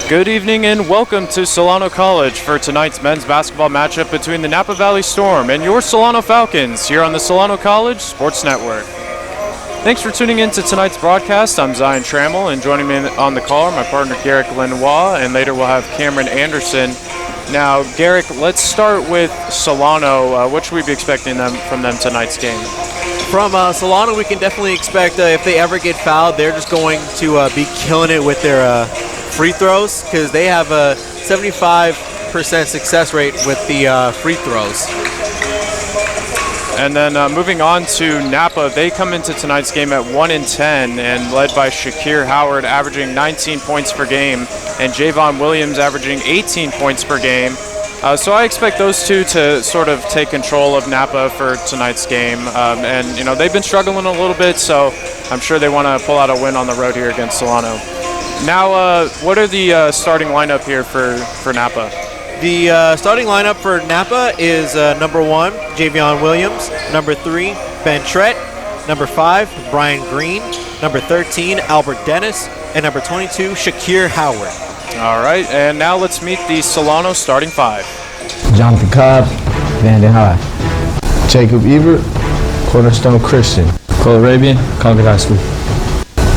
Good evening and welcome to Solano College for tonight's men's basketball matchup between the Napa Valley Storm and your Solano Falcons here on the Solano College Sports Network. Thanks for tuning in to tonight's broadcast. I'm Zion Trammell, and joining me on the call are my partner Garrick Lenoir, and later we'll have Cameron Anderson. Now, Garrick, let's start with Solano. What should we be expecting from them tonight's game? From Solano, we can definitely expect if they ever get fouled, they're just going to be killing it with their free throws, because they have a 75% success rate with the free throws. And then moving on to Napa, they come into tonight's game at 1-10 and led by Shakir Howard, averaging 19 points per game, and Javon Williams averaging 18 points per game. So I expect those two to sort of take control of Napa for tonight's game. And, you know, they've been struggling a little bit, so I'm sure they want to pull out a win on the road here against Solano. Now, what are the starting lineup here for Napa? The starting lineup for Napa is number 1, Javion Williams, number 3, Ben Trett, number 5, Brian Green, number 13, Albert Dennis, and number 22, Shakir Howard. All right, and now let's meet the Solano starting 5. Jonathan Cobb, Vanden High. Jacob Ebert, Cornerstone Christian. Cole Arabian, Concord High School.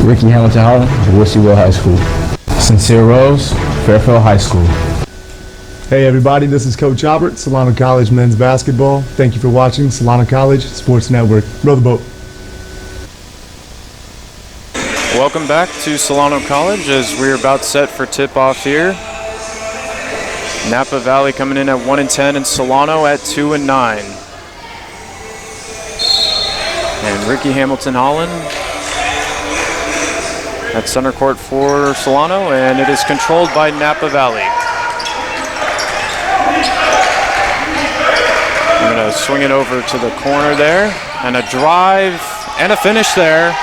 Ricky Hamilton Holland, Worcester High School. Sincere Rose, Fairfield High School. Hey everybody, this is Coach Albert, Solano College men's basketball. Thank you for watching Solano College Sports Network. Row the boat. Welcome back to Solano College as we're about set for tip-off here. Napa Valley coming in at 1-10 and Solano at 2-9. And Ricky Hamilton Holland at center court for Solano, and it is controlled by Napa Valley. I'm going to swing it over to the corner there, and a drive and a finish there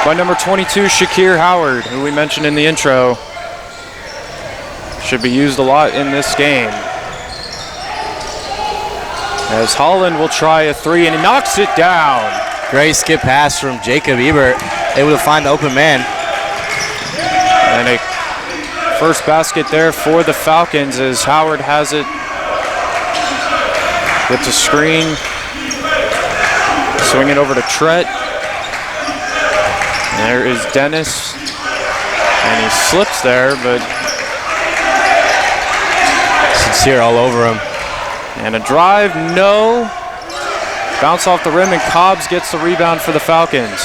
by number 22, Shakir Howard, who we mentioned in the intro. Should be used a lot in this game. As Holland will try a 3, and he knocks it down. Great skip pass from Jacob Ebert, able to find the open man. And a first basket there for the Falcons as Howard has it. Gets a screen. Swing it over to Trett. There is Dennis. And he slips there, but Sincere all over him. And a drive, no. Bounce off the rim, and Cobbs gets the rebound for the Falcons.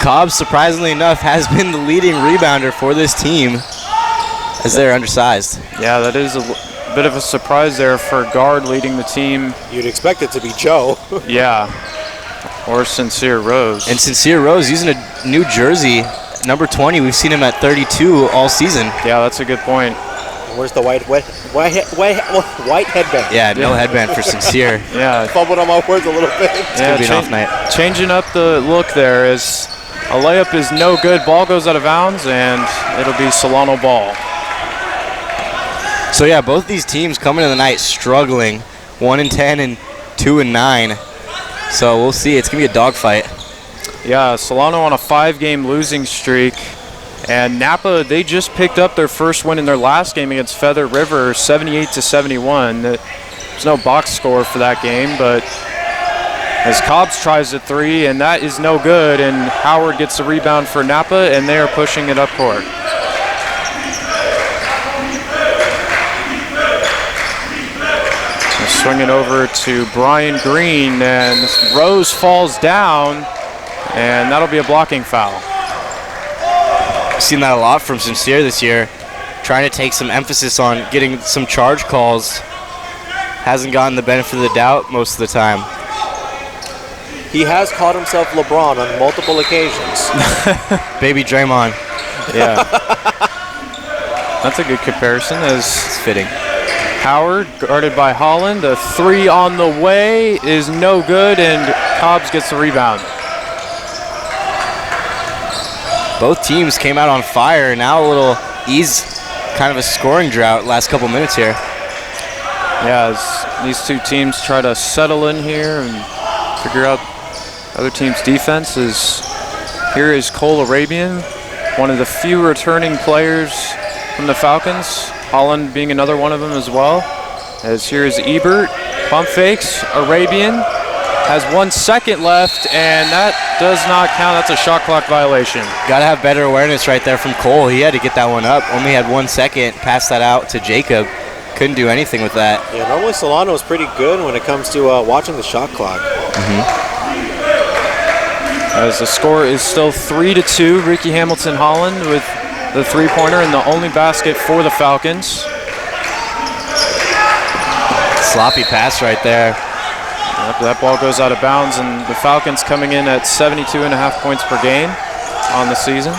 Cobbs, surprisingly enough, has been the leading rebounder for this team as they're undersized. Yeah, that is a bit of a surprise there for a guard leading the team. You'd expect it to be Joe. Yeah, or Sincere Rose. And Sincere Rose using a new jersey, number 20. We've seen him at 32 all season. Yeah, that's a good point. Where's the white headband? Yeah, no headband for Sincere. Yeah. Fumbled on my words a little bit. It's going to be an off night. Changing up the look there as a layup is no good. Ball goes out of bounds, and it'll be Solano ball. So, yeah, both these teams coming in the night struggling, 1-10 and 2-9. So we'll see. It's going to be a dogfight. Yeah, Solano on a 5-game losing streak. And Napa, they just picked up their first win in their last game against Feather River, 78-71. There's no box score for that game, but as Cobbs tries a 3, and that is no good, and Howard gets the rebound for Napa, and they are pushing it up court. Swing it over to Brian Green, and Rose falls down, and that'll be a blocking foul. Seen that a lot from Sincere this year, trying to take some emphasis on getting some charge calls. Hasn't gotten the benefit of the doubt most of the time. He has caught himself LeBron on multiple occasions. Baby Draymond. Yeah. That's a good comparison. It's fitting. Howard guarded by Holland. A 3 on the way is no good, and Cobbs gets the rebound. Both teams came out on fire. Now a little ease, kind of a scoring drought last couple minutes here. Yeah, as these two teams try to settle in here and figure out other team's defense. Here is Cole Arabian, one of the few returning players from the Falcons. Holland being another one of them as well. As here's Ebert, pump fakes, Arabian has 1 second left, and that does not count. That's a shot clock violation. Got to have better awareness right there from Cole. He had to get that one up. Only had 1 second. Passed that out to Jacob. Couldn't do anything with that. Yeah, normally Solano is pretty good when it comes to watching the shot clock. As the score is still 3-2, Ricky Hamilton Holland with the three-pointer and the only basket for the Falcons. Sloppy pass right there. Yep, that ball goes out of bounds, and the Falcons coming in at 72.5 points per game on the season.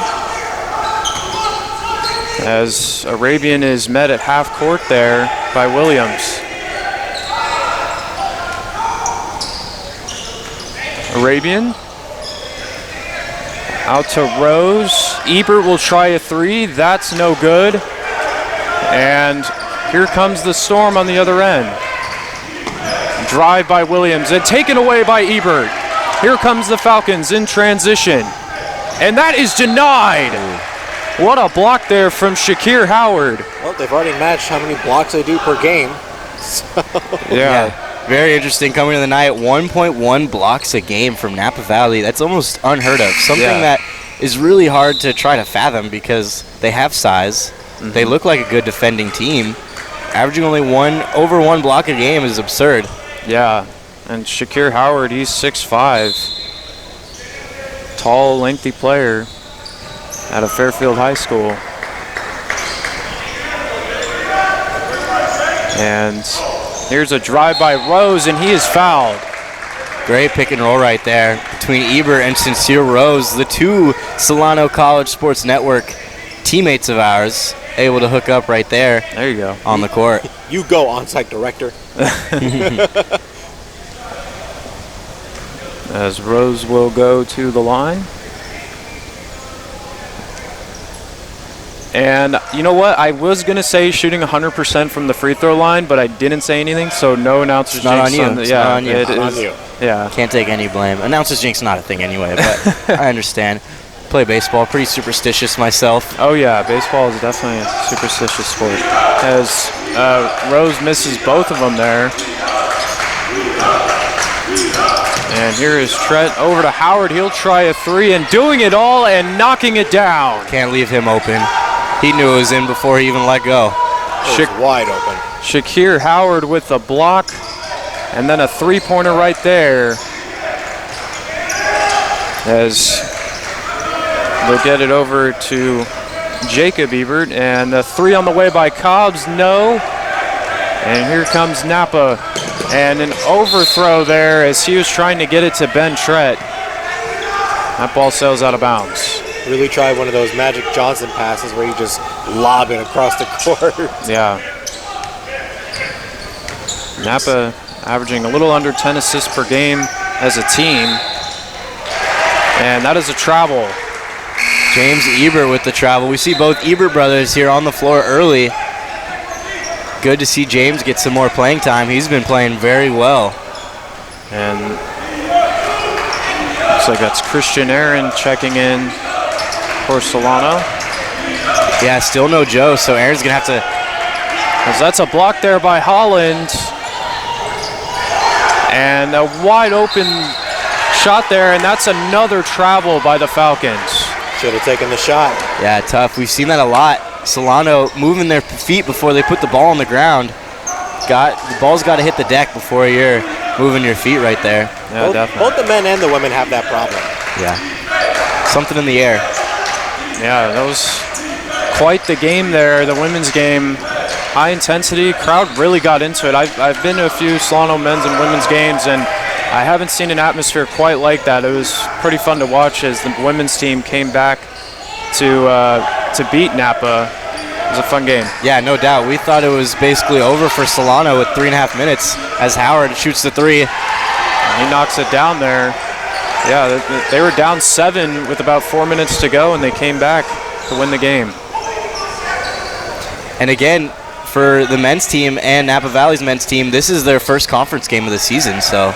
As Arabian is met at half court there by Williams. Arabian out to Rose. Ebert will try a three. That's no good. And here comes the Storm on the other end. Drive by Williams and taken away by Ebert. Here comes the Falcons in transition. And that is denied. What a block there from Shakir Howard. Well, they've already matched how many blocks they do per game. So. Yeah. Very interesting coming to the night. 1.1 blocks a game from Napa Valley. That's almost unheard of. Something that is really hard to try to fathom because they have size. They look like a good defending team. Averaging only over one block a game is absurd. Yeah, and Shakir Howard, he's 6'5". Tall, lengthy player out of Fairfield High School. And here's a drive by Rose, and he is fouled. Great pick and roll right there between Ebert and Sincere Rose, the two Solano College Sports Network teammates of ours, able to hook up right there. There you go. On the court. You go, on-site director. As Rose will go to the line. And you know what? I was going to say shooting 100% from the free throw line, but I didn't say anything, so no announcer's Not jinx. on you. It's not on you. It Not is. on you. Yeah. Can't take any blame. Announcer's jinx not a thing anyway, but I understand. Play baseball, pretty superstitious myself. Oh yeah, baseball is definitely a superstitious sport. As Rose misses both of them there. And here is Trent over to Howard. He'll try a three and doing it all and knocking it down. Can't leave him open. He knew it was in before he even let go. It was wide open. Shakir Howard with the block and then a three-pointer right there. As they'll get it over to Jacob Ebert, and a three on the way by Cobbs, no. And here comes Napa, and an overthrow there as he was trying to get it to Ben Trett. That ball sails out of bounds. Really tried one of those Magic Johnson passes where you just lob it across the court. Yeah. Napa averaging a little under 10 assists per game as a team. And that is a travel. James Ebert with the travel. We see both Ebert brothers here on the floor early. Good to see James get some more playing time. He's been playing very well. And looks like that's Christian Aaron checking in for Solano. Yeah, still no Joe, so Aaron's going to have to... As that's a block there by Holland. And a wide open shot there, and that's another travel by the Falcons. Should have taken the shot. Yeah, tough. We've seen that a lot. Solano moving their feet before they put the ball on the ground. The ball's got to hit the deck before you're moving your feet right there. Yeah, definitely. Both the men and the women have that problem. Yeah. Something in the air. Yeah, that was quite the game there, the women's game. High intensity, crowd really got into it. I've been to a few Solano men's and women's games, and I haven't seen an atmosphere quite like that. It was pretty fun to watch as the women's team came back to beat Napa. It was a fun game. Yeah, no doubt. We thought it was basically over for Solano with 3.5 minutes as Howard shoots the three. He knocks it down there. Yeah, they were down 7 with about 4 minutes to go, and they came back to win the game. And again, for the men's team and Napa Valley's men's team, this is their first conference game of the season, so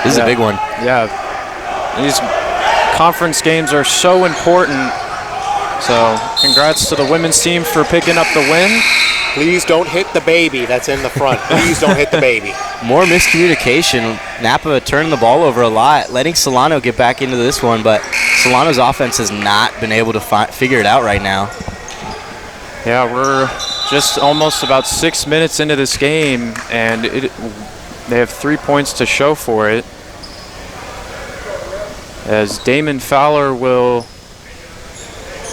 this is a big one. Yeah, these conference games are so important So congrats to the women's team for picking up the win. Please don't hit the baby that's in the front. Please don't hit the baby. More miscommunication. Napa turned the ball over a lot, letting Solano get back into this one, but Solano's offense has not been able to figure it out right now. Yeah, we're just almost about 6 minutes into this game, and they have 3 points to show for it. As Damon Fowler will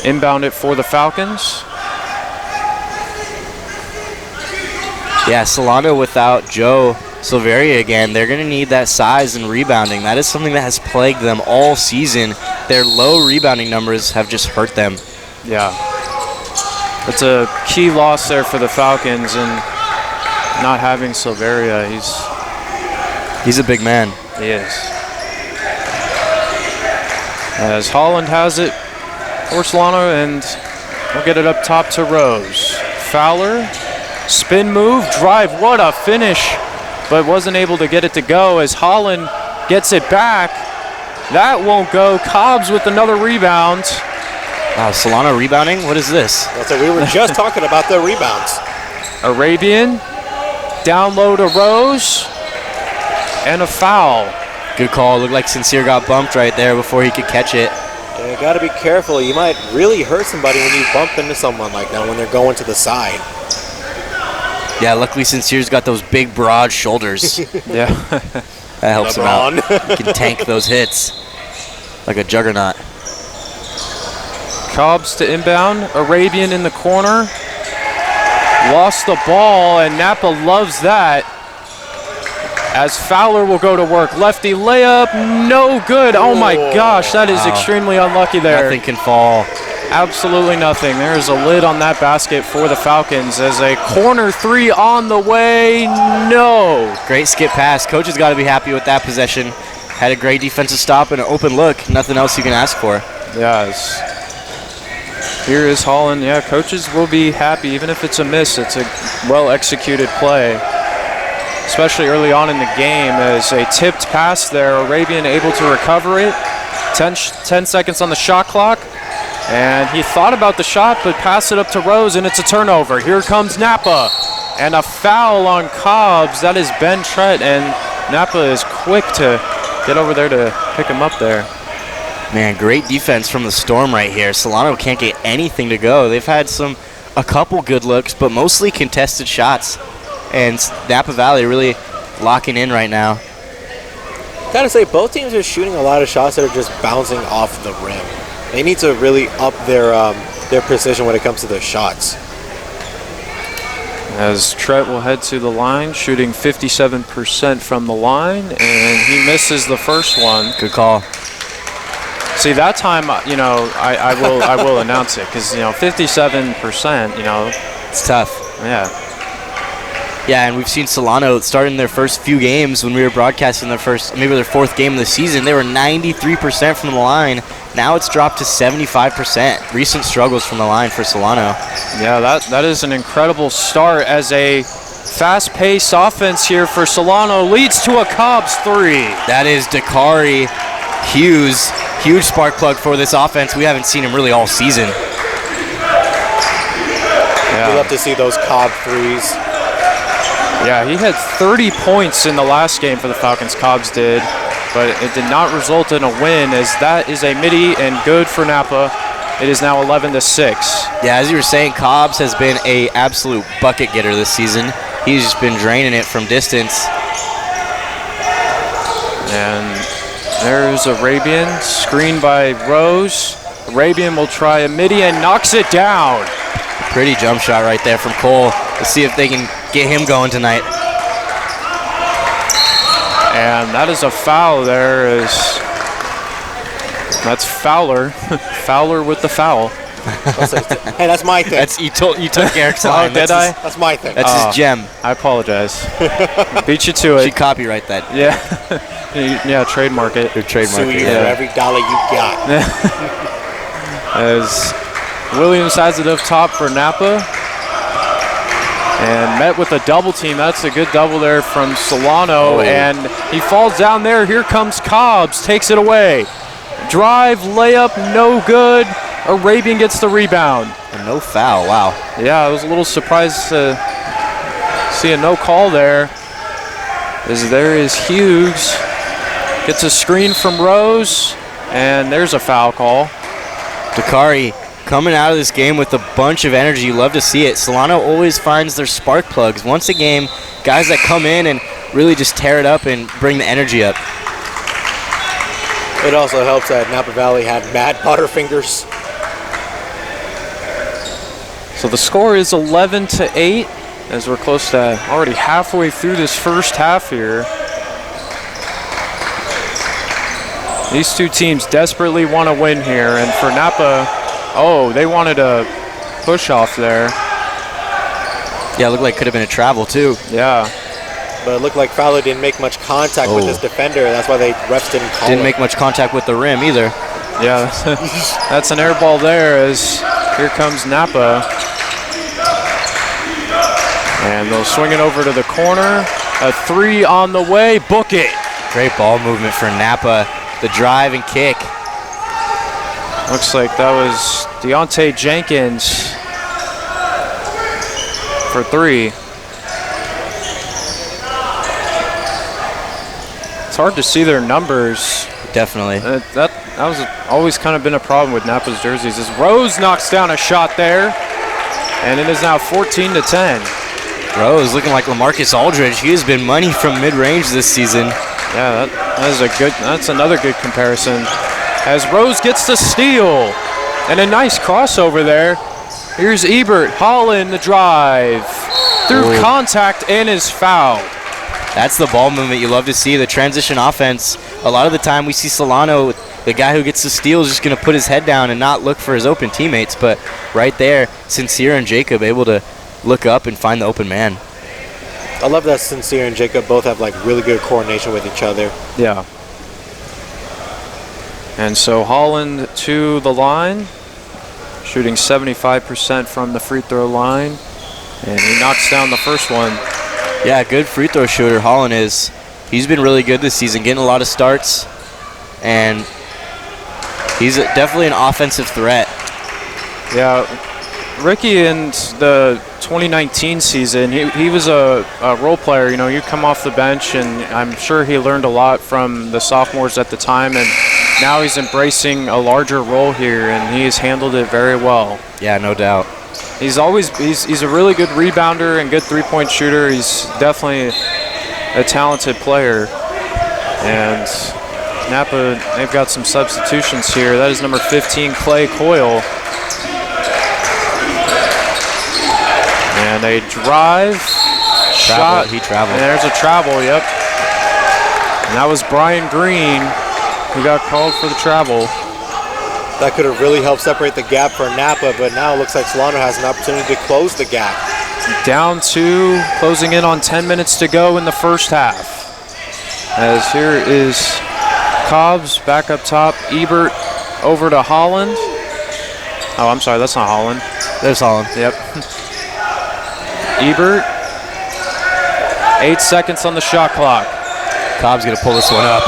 inbound it for the Falcons. Yeah, Solano without Joe Silveria again, they're going to need that size and rebounding. That is something that has plagued them all season. Their low rebounding numbers have just hurt them. Yeah. It's a key loss there for the Falcons, and not having Silveria, he's a big man. He is. As Holland has it for Solano, and we'll get it up top to Rose. Fowler. Spin move, drive, what a finish, but wasn't able to get it to go as Holland gets it back. That won't go. Cobbs with another rebound. Wow, Solano rebounding? What is this? That's it. We were just talking about the rebounds. Arabian, down low to Rose, and a foul. Good call. Looked like Sincere got bumped right there before he could catch it. Yeah, you got to be careful. You might really hurt somebody when you bump into someone like that when they're going to the side. Yeah, luckily Sincere's got those big, broad shoulders. Yeah. That helps him out. He can tank those hits like a juggernaut. Cobbs to inbound. Arabian in the corner. Lost the ball, and Napa loves that. As Fowler will go to work. Lefty layup, no good. Oh my gosh, that is extremely unlucky there. Nothing can fall. Absolutely nothing. There is a lid on that basket for the Falcons as a corner three on the way. No. Great skip pass. Coach has got to be happy with that possession. Had a great defensive stop and an open look. Nothing else you can ask for. Yes. Here is Holland. Yeah, coaches will be happy even if it's a miss. It's a well-executed play, especially early on in the game as a tipped pass there. Arabian able to recover it. 10 seconds on the shot clock. And he thought about the shot, but passed it up to Rose, and it's a turnover. Here comes Napa. And a foul on Cobbs. That is Ben Trett, and Napa is quick to get over there to pick him up there. Man, great defense from the Storm right here. Solano can't get anything to go. They've had a couple good looks, but mostly contested shots. And Napa Valley really locking in right now. Gotta say, both teams are shooting a lot of shots that are just bouncing off the rim. They need to really up their precision when it comes to their shots. As Trett will head to the line, shooting 57% from the line, and he misses the first one. Good call. See, that time, I will announce it because 57%, it's tough. Yeah. Yeah, and we've seen Solano starting their first few games when we were broadcasting their fourth game of the season. They were 93% from the line. Now it's dropped to 75%. Recent struggles from the line for Solano. Yeah, that is an incredible start as a fast-paced offense here for Solano leads to a Cobbs three. That is Dakari Hughes. Huge spark plug for this offense. We haven't seen him really all season. Yeah. We love to see those Cobb threes. Yeah, he had 30 points in the last game for the Falcons, Cobbs did, but it did not result in a win as that is a midi and good for Napa. It is now 11-6. Yeah, as you were saying, Cobbs has been an absolute bucket getter this season. He's just been draining it from distance. And there's Arabian, screened by Rose. Arabian will try a midi and knocks it down. Pretty jump shot right there from Cole. Let's see if they can get him going tonight. And that is a foul there. That's Fowler. Fowler with the foul. Hey, that's my thing. You took Eric's line. Oh, did I? That's my thing. That's his gem. I apologize. Beat you to it. Should copyright that. Yeah. Yeah, trademark it. Sue you for every dollar you got. As Williams has it up top for Napa. And met with a double team. That's a good double there from Solano. And he falls down there. Here comes Cobbs. Takes it away. Drive, layup, no good. Arabian gets the rebound. And no foul, wow. Yeah, I was a little surprised to see a no call there. As there is Hughes. Gets a screen from Rose, and there's a foul call. Dakari coming out of this game with a bunch of energy. You love to see it. Solano always finds their spark plugs. Once a game, guys that come in and really just tear it up and bring the energy up. It also helps that Napa Valley had Mad Butterfingers. So the score is 11-8, as we're close to already halfway through this first half here. These two teams desperately want to win here, and for Napa, they wanted a push off there. Yeah, it looked like it could have been a travel too. Yeah. But it looked like Fowler didn't make much contact with his defender. That's why they refs didn't call Didn't it. make much contact with the rim either. Yeah, that's an air ball there as here comes Napa. And they'll swing it over to the corner. A three on the way, book it. Great ball movement for Napa. The drive and kick. Looks like that was Deontay Jenkins for three. It's hard to see their numbers. Definitely. That was always kind of been a problem with Napa's jerseys. As Rose knocks down a shot there, and it is now 14-10. Rose looking like LaMarcus Aldridge. He has been money from mid-range this season. Yeah, that's another good comparison. As Rose gets the steal, and a nice crossover there. Here's Ebert, Holland the drive, through contact and is fouled. That's the ball movement you love to see, the transition offense. A lot of the time we see Solano, the guy who gets the steal, is just going to put his head down and not look for his open teammates. But right there, Sincere and Jacob able to look up and find the open man. I love that Sincere and Jacob both have like really good coordination with each other. Yeah. And so Holland to the line, shooting 75% from the free throw line, and he knocks down the first one. Yeah, good free throw shooter Holland is. He's been really good this season, getting a lot of starts, and he's definitely an offensive threat. Yeah, Ricky in the 2019 season, he was a role player. You know, you come off the bench, and I'm sure he learned a lot from the sophomores at the time, and now he's embracing a larger role here, and he has handled it very well. Yeah, no doubt. He's a really good rebounder and good three-point shooter. He's definitely a talented player. And Napa, they've got some substitutions here. That is number 15, Clay Coyle. And a drive, shot. He traveled. And there's a travel, yep. And that was Brian Green who got called for the travel. That could have really helped separate the gap for Napa, but now it looks like Solano has an opportunity to close the gap. Down two, closing in on 10 minutes to go in the first half. As here is Cobbs back up top, Ebert over to Holland. Oh, I'm sorry, that's not Holland. There's Holland. Yep. Ebert, 8 seconds on the shot clock. Cobb's going to pull this one up.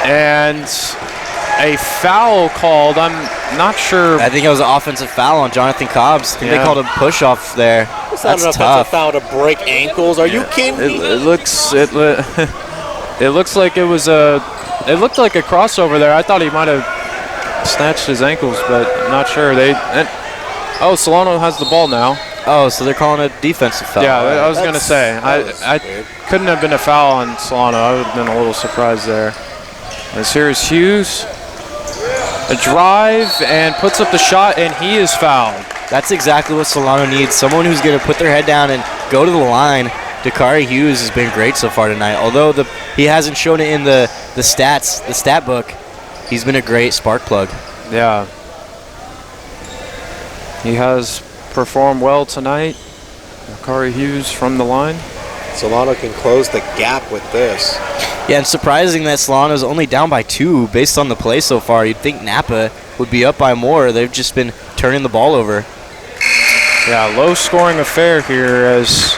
And a foul called. I'm not sure. I think it was an offensive foul on Jonathan Cobbs. I think they called a push-off there. It's not an offensive foul to break ankles. Are you kidding me? It looks like it was it looked like a crossover there. I thought he might have snatched his ankles, but I'm not sure. Solano has the ball now. Oh, so they're calling a defensive foul. Yeah, I was going to say. I couldn't have been a foul on Solano. I would have been a little surprised there. As here's Hughes. A drive and puts up the shot, and he is fouled. That's exactly what Solano needs. Someone who's going to put their head down and go to the line. Dakari Hughes has been great so far tonight. Although he hasn't shown it in the stat book, he's been a great spark plug. Yeah. He has performed well tonight. Dakari Hughes from the line. Solano can close the gap with this. Yeah, and surprising that Solano's only down by 2 based on the play so far. You'd think Napa would be up by more. They've just been turning the ball over. Yeah, low-scoring affair here as,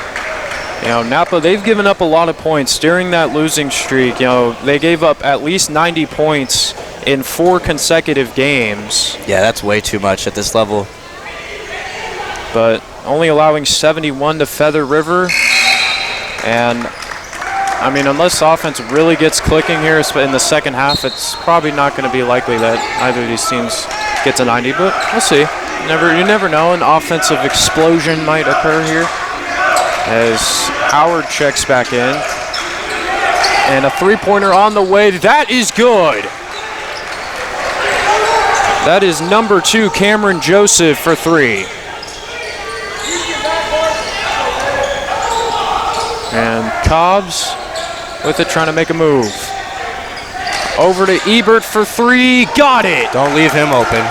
Napa, they've given up a lot of points during that losing streak. They gave up at least 90 points in 4 consecutive games. Yeah, that's way too much at this level. But only allowing 71 to Feather River. And, I mean, unless offense really gets clicking here in the second half, it's probably not going to be likely that either of these teams get to 90, but we'll see. You never know. An offensive explosion might occur here as Howard checks back in. And a three-pointer on the way. That is good. That is number 2, Cameron Joseph, for 3. And Cobbs with it, trying to make a move. Over to Ebert for 3. Got it. Don't leave him open.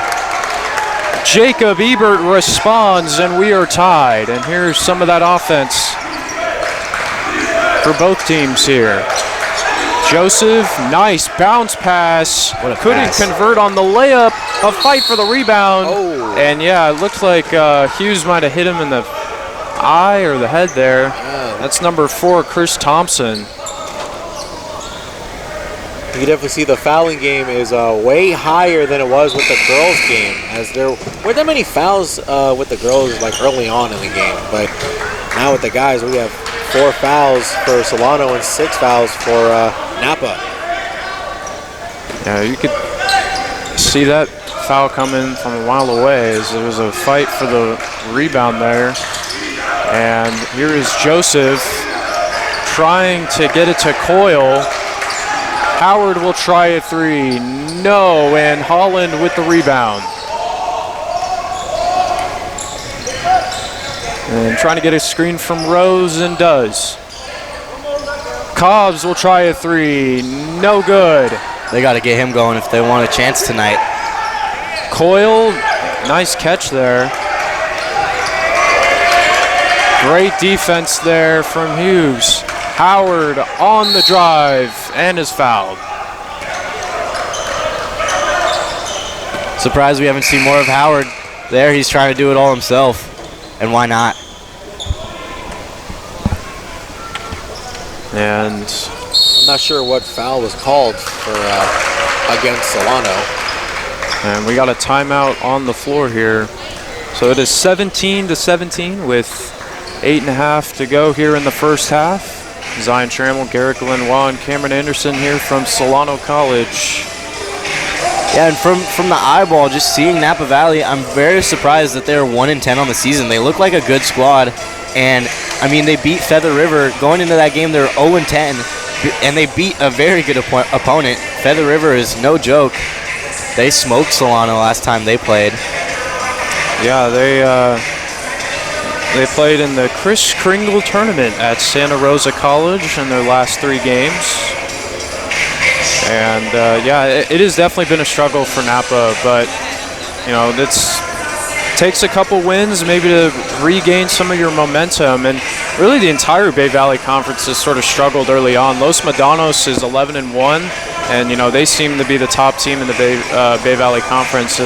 Jacob Ebert responds, and we are tied. And here's some of that offense for both teams here. Joseph, nice bounce pass. Couldn't convert on the layup. A fight for the rebound. Oh. And yeah, it looked like Hughes might have hit him in the eye or the head there. That's number 4, Chris Thompson. You can definitely see the fouling game is way higher than it was with the girls' game, as there weren't that many fouls with the girls like early on in the game. But now with the guys, we have 4 fouls for Solano and 6 fouls for Napa. Yeah, you could see that foul coming from a while away as there was a fight for the rebound there. And here is Joseph trying to get it to Coyle. Howard will try a 3. No, and Holland with the rebound. And trying to get a screen from Rose, and does. Cobbs will try a 3. No good. They got to get him going if they want a chance tonight. Coyle, nice catch there. Great defense there from Hughes. Howard on the drive and is fouled. Surprised we haven't seen more of Howard there. He's trying to do it all himself. And why not? And I'm not sure what foul was called for against Solano. And we got a timeout on the floor here. So it is 17-17 with 8.5 to go here in the first half. Zion Trammell, Garrett Lenoir, and Cameron Anderson here from Solano College. Yeah, and from the eyeball, just seeing Napa Valley, I'm very surprised that they're 1-10 on the season. They look like a good squad, and I mean, they beat Feather River. Going into that game, they're 0-10, and they beat a very good opponent. Feather River is no joke. They smoked Solano last time they played. Yeah, they played in the Chris Kringle tournament at Santa Rosa College in their last 3 games. And yeah, it has definitely been a struggle for Napa, but you know, it takes a couple wins maybe to regain some of your momentum. And really the entire Bay Valley Conference has sort of struggled early on. Los Medanos is 11-1, and you know, they seem to be the top team in the Bay Valley Conference.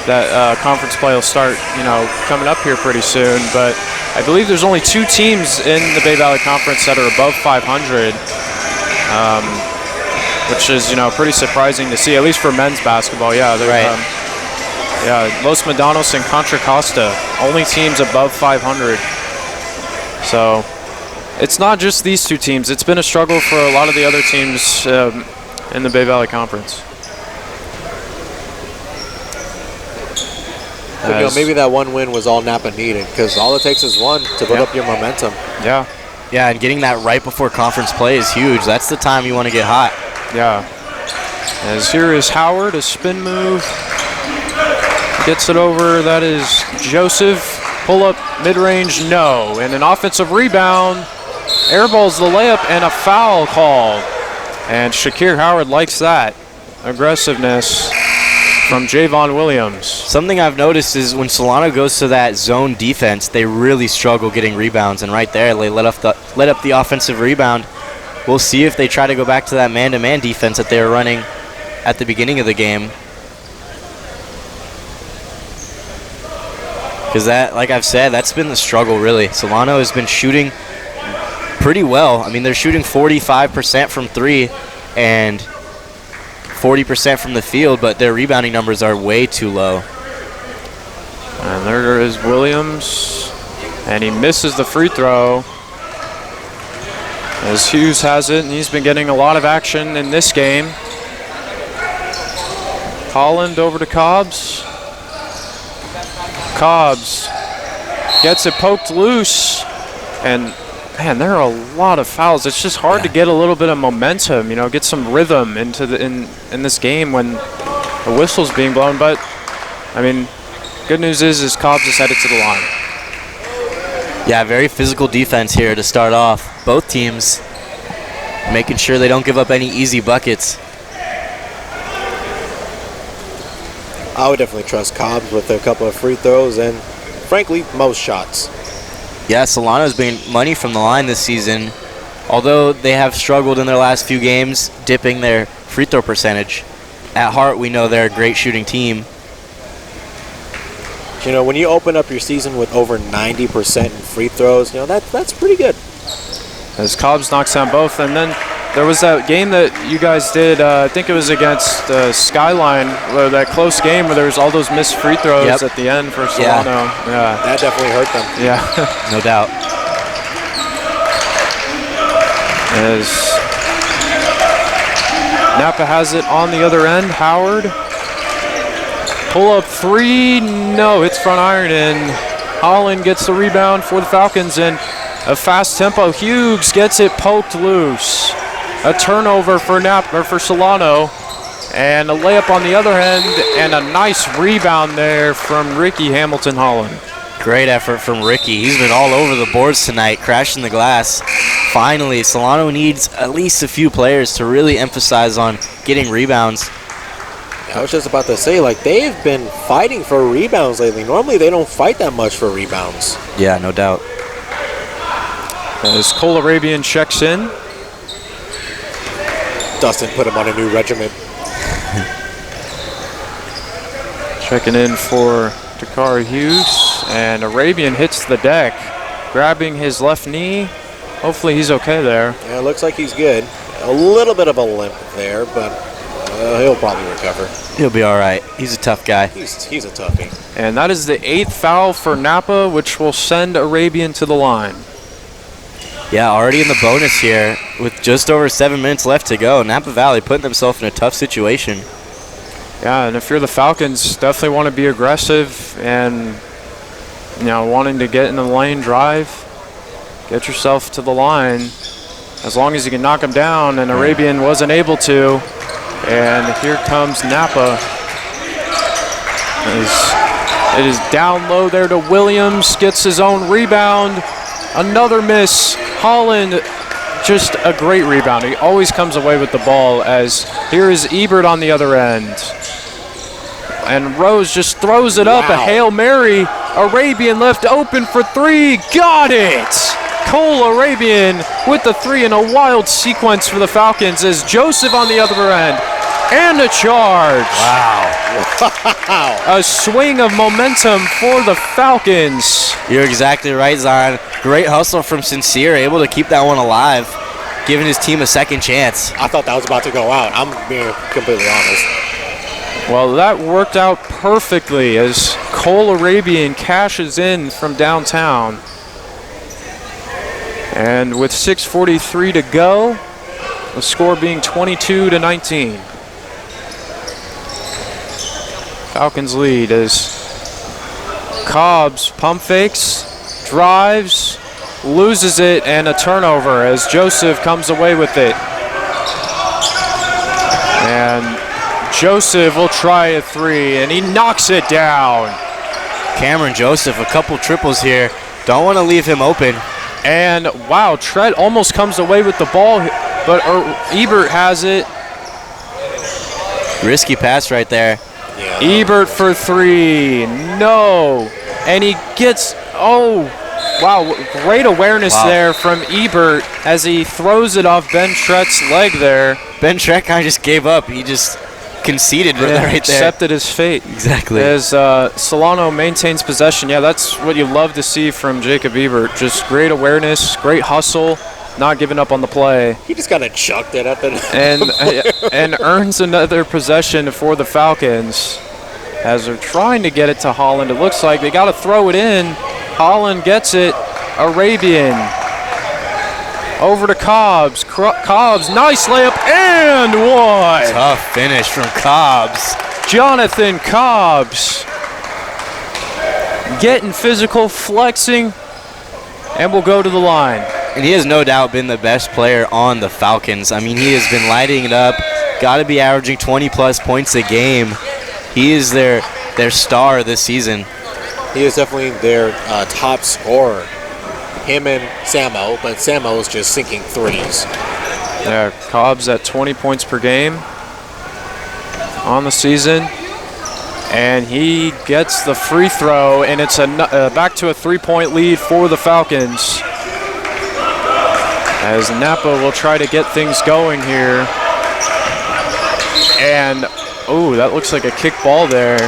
That conference play will start, you know, coming up here pretty soon. But I believe there's only 2 teams in the Bay Valley Conference that are above 500, which is, you know, pretty surprising to see, at least for men's basketball. Yeah, right. Yeah, Los Medanos and Contra Costa, only teams above 500. So it's not just these 2 teams. It's been a struggle for a lot of the other teams in the Bay Valley Conference. You know, maybe that one win was all Napa needed, because all it takes is one to build up your momentum. Yeah. Yeah, and getting that right before conference play is huge. That's the time you want to get hot. Yeah. As here is Howard, a spin move. Gets it over. That is Joseph. Pull up mid-range, no. And an offensive rebound. Airballs the layup and a foul called. And Shakir Howard likes that. Aggressiveness from Javon Williams. Something I've noticed is when Solano goes to that zone defense, they really struggle getting rebounds. And right there, they let up the offensive rebound. We'll see if they try to go back to that man-to-man defense that they were running at the beginning of the game. Because that, like I've said, that's been the struggle, really. Solano has been shooting pretty well. I mean, they're shooting 45% from 3 and 40% from the field, but their rebounding numbers are way too low. And there is Williams, and he misses the free throw. As Hughes has it, and he's been getting a lot of action in this game. Holland over to Cobbs. Cobbs gets it poked loose, and man, there are a lot of fouls. It's just hard to get a little bit of momentum, get some rhythm into in this game when the whistle's being blown. But I mean, good news is Cobbs is headed to the line. Yeah, very physical defense here to start off. Both teams making sure they don't give up any easy buckets. I would definitely trust Cobbs with a couple of free throws and, frankly, most shots. Yeah, Solano's been money from the line this season, although they have struggled in their last few games, dipping their free throw percentage. At heart, we know they're a great shooting team. When you open up your season with over 90% in free throws, that's pretty good. As Cobbs knocks down both, and then there was that game that you guys did, I think it was against Skyline, that close game where there was all those missed free throws at the end for Solano. Yeah. That definitely hurt them. Yeah. No doubt. As Napa has it on the other end, Howard. Pull up three, no, it's front iron, and Holland gets the rebound for the Falcons, and a fast tempo. Hughes gets it poked loose. A turnover for Solano, and a layup on the other end, and a nice rebound there from Ricky Hamilton Holland. Great effort from Ricky. He's been all over the boards tonight, crashing the glass. Finally, Solano needs at least a few players to really emphasize on getting rebounds. I was just about to say, they've been fighting for rebounds lately. Normally, they don't fight that much for rebounds. Yeah, no doubt. As Cole Arabian checks in. Dustin put him on a new regiment. Checking in for Dakari Hughes, and Arabian hits the deck, grabbing his left knee. Hopefully he's okay there. Yeah, it looks like he's good. A little bit of a limp there, but he'll probably recover. He'll be all right. He's a tough guy. He's a toughie. And that is the 8th foul for Napa, which will send Arabian to the line. Yeah, already in the bonus here with just over 7 minutes left to go. Napa Valley putting themselves in a tough situation. Yeah, and if you're the Falcons, definitely want to be aggressive and, wanting to get in the lane drive, get yourself to the line. As long as you can knock them down, and Arabian wasn't able to. And here comes Napa. It is down low there to Williams, gets his own rebound. Another miss. Holland, just a great rebound. He always comes away with the ball, as here is Ebert on the other end. And Rose just throws it up, a Hail Mary. Arabian left open for three, got it! Cole Arabian with the three in a wild sequence for the Falcons, as Joseph on the other end. And a charge. Wow. A swing of momentum for the Falcons. You're exactly right, Zion. Great hustle from Sincere, able to keep that one alive, giving his team a second chance. I thought that was about to go out. I'm being completely honest. Well, that worked out perfectly as Cole Arabian cashes in from downtown. And with 6:43 to go, the score being 22-19. Falcons lead as Cobbs pump fakes, drives, loses it, and a turnover as Joseph comes away with it. And Joseph will try a three, and he knocks it down. Cameron Joseph, a couple triples here. Don't want to leave him open. And wow, Tread almost comes away with the ball, but Ebert has it. Risky pass right there. Yeah. Ebert for three, no. And he gets, wow, great awareness there from Ebert as he throws it off Ben Trett's leg there. Ben Trett kind of just gave up. He just conceded right there. Accepted his fate. Exactly. As Solano maintains possession. Yeah, that's what you love to see from Jacob Ebert. Just great awareness, great hustle, not giving up on the play. He just kind of chucked it at the and earns another possession for the Falcons as they're trying to get it to Holland. It looks like they got to throw it in. Holland gets it. Arabian over to Cobbs. Cobbs, nice layup and one. Tough finish from Cobbs. Jonathan Cobbs getting physical, flexing, and will go to the line. And he has no doubt been the best player on the Falcons. I mean, he has been lighting it up. Got to be averaging 20-plus points a game. He is their star this season. He is definitely their top scorer. Him and Samo, but Samo is just sinking threes. Yeah, Cobbs at 20 points per game on the season. And he gets the free throw, and it's back to a 3-point lead for the Falcons. As Napa will try to get things going here. And, oh, that looks like a kick ball there.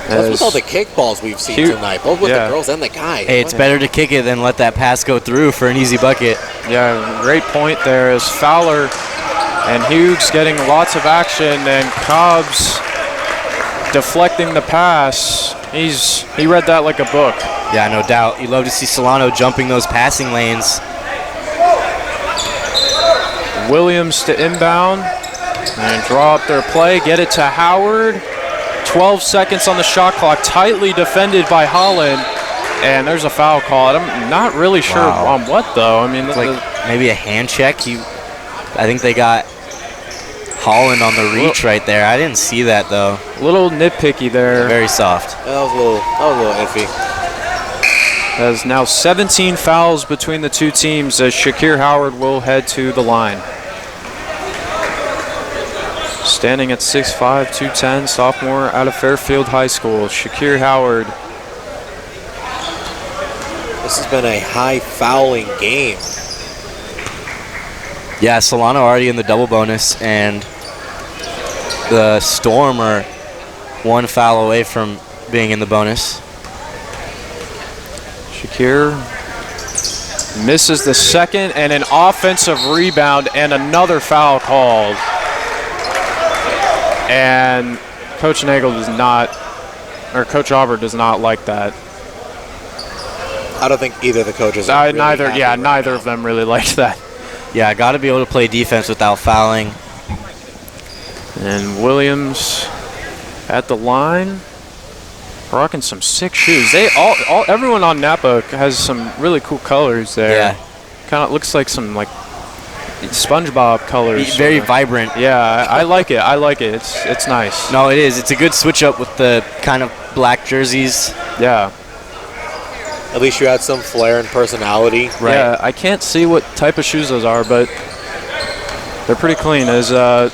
What's with all the kickballs we've seen tonight, both with the girls and the guys? Hey, it's better to kick it than let that pass go through for an easy bucket. Yeah, great point there as Fowler and Hughes getting lots of action, and Cobbs deflecting the pass. He read that like a book. Yeah, no doubt. You love to see Solano jumping those passing lanes. Williams to inbound and draw up their play, get it to Howard. 12 seconds on the shot clock, tightly defended by Holland, and there's a foul call. I'm not really sure on what, though. I mean, it's like maybe a hand check. I think they got Holland on the reach right there. I didn't see that, though. A little nitpicky there. Very soft. That was a little iffy. There's now 17 fouls between the two teams as Shakir Howard will head to the line. Standing at 6'5", 210, sophomore out of Fairfield High School, Shakir Howard. This has been a high fouling game. Yeah, Solano already in the double bonus, and the Storm are one foul away from being in the bonus. Shakir misses the second, and an offensive rebound and another foul called. And Coach Nagel does not, or Coach Aubert does not like that. I don't think either of the coaches are really neither right of them really liked that. Yeah, got to be able to play defense without fouling. And Williams at the line, rocking some sick shoes. Everyone on Napa has some really cool colors there. Yeah, kind of looks like some SpongeBob colors. Very vibrant. Yeah, I like it. It's nice. No, it is. It's a good switch up with the kind of black jerseys. Yeah. At least you had some flair and personality. Right. Yeah, I can't see what type of shoes those are, but they're pretty clean. That's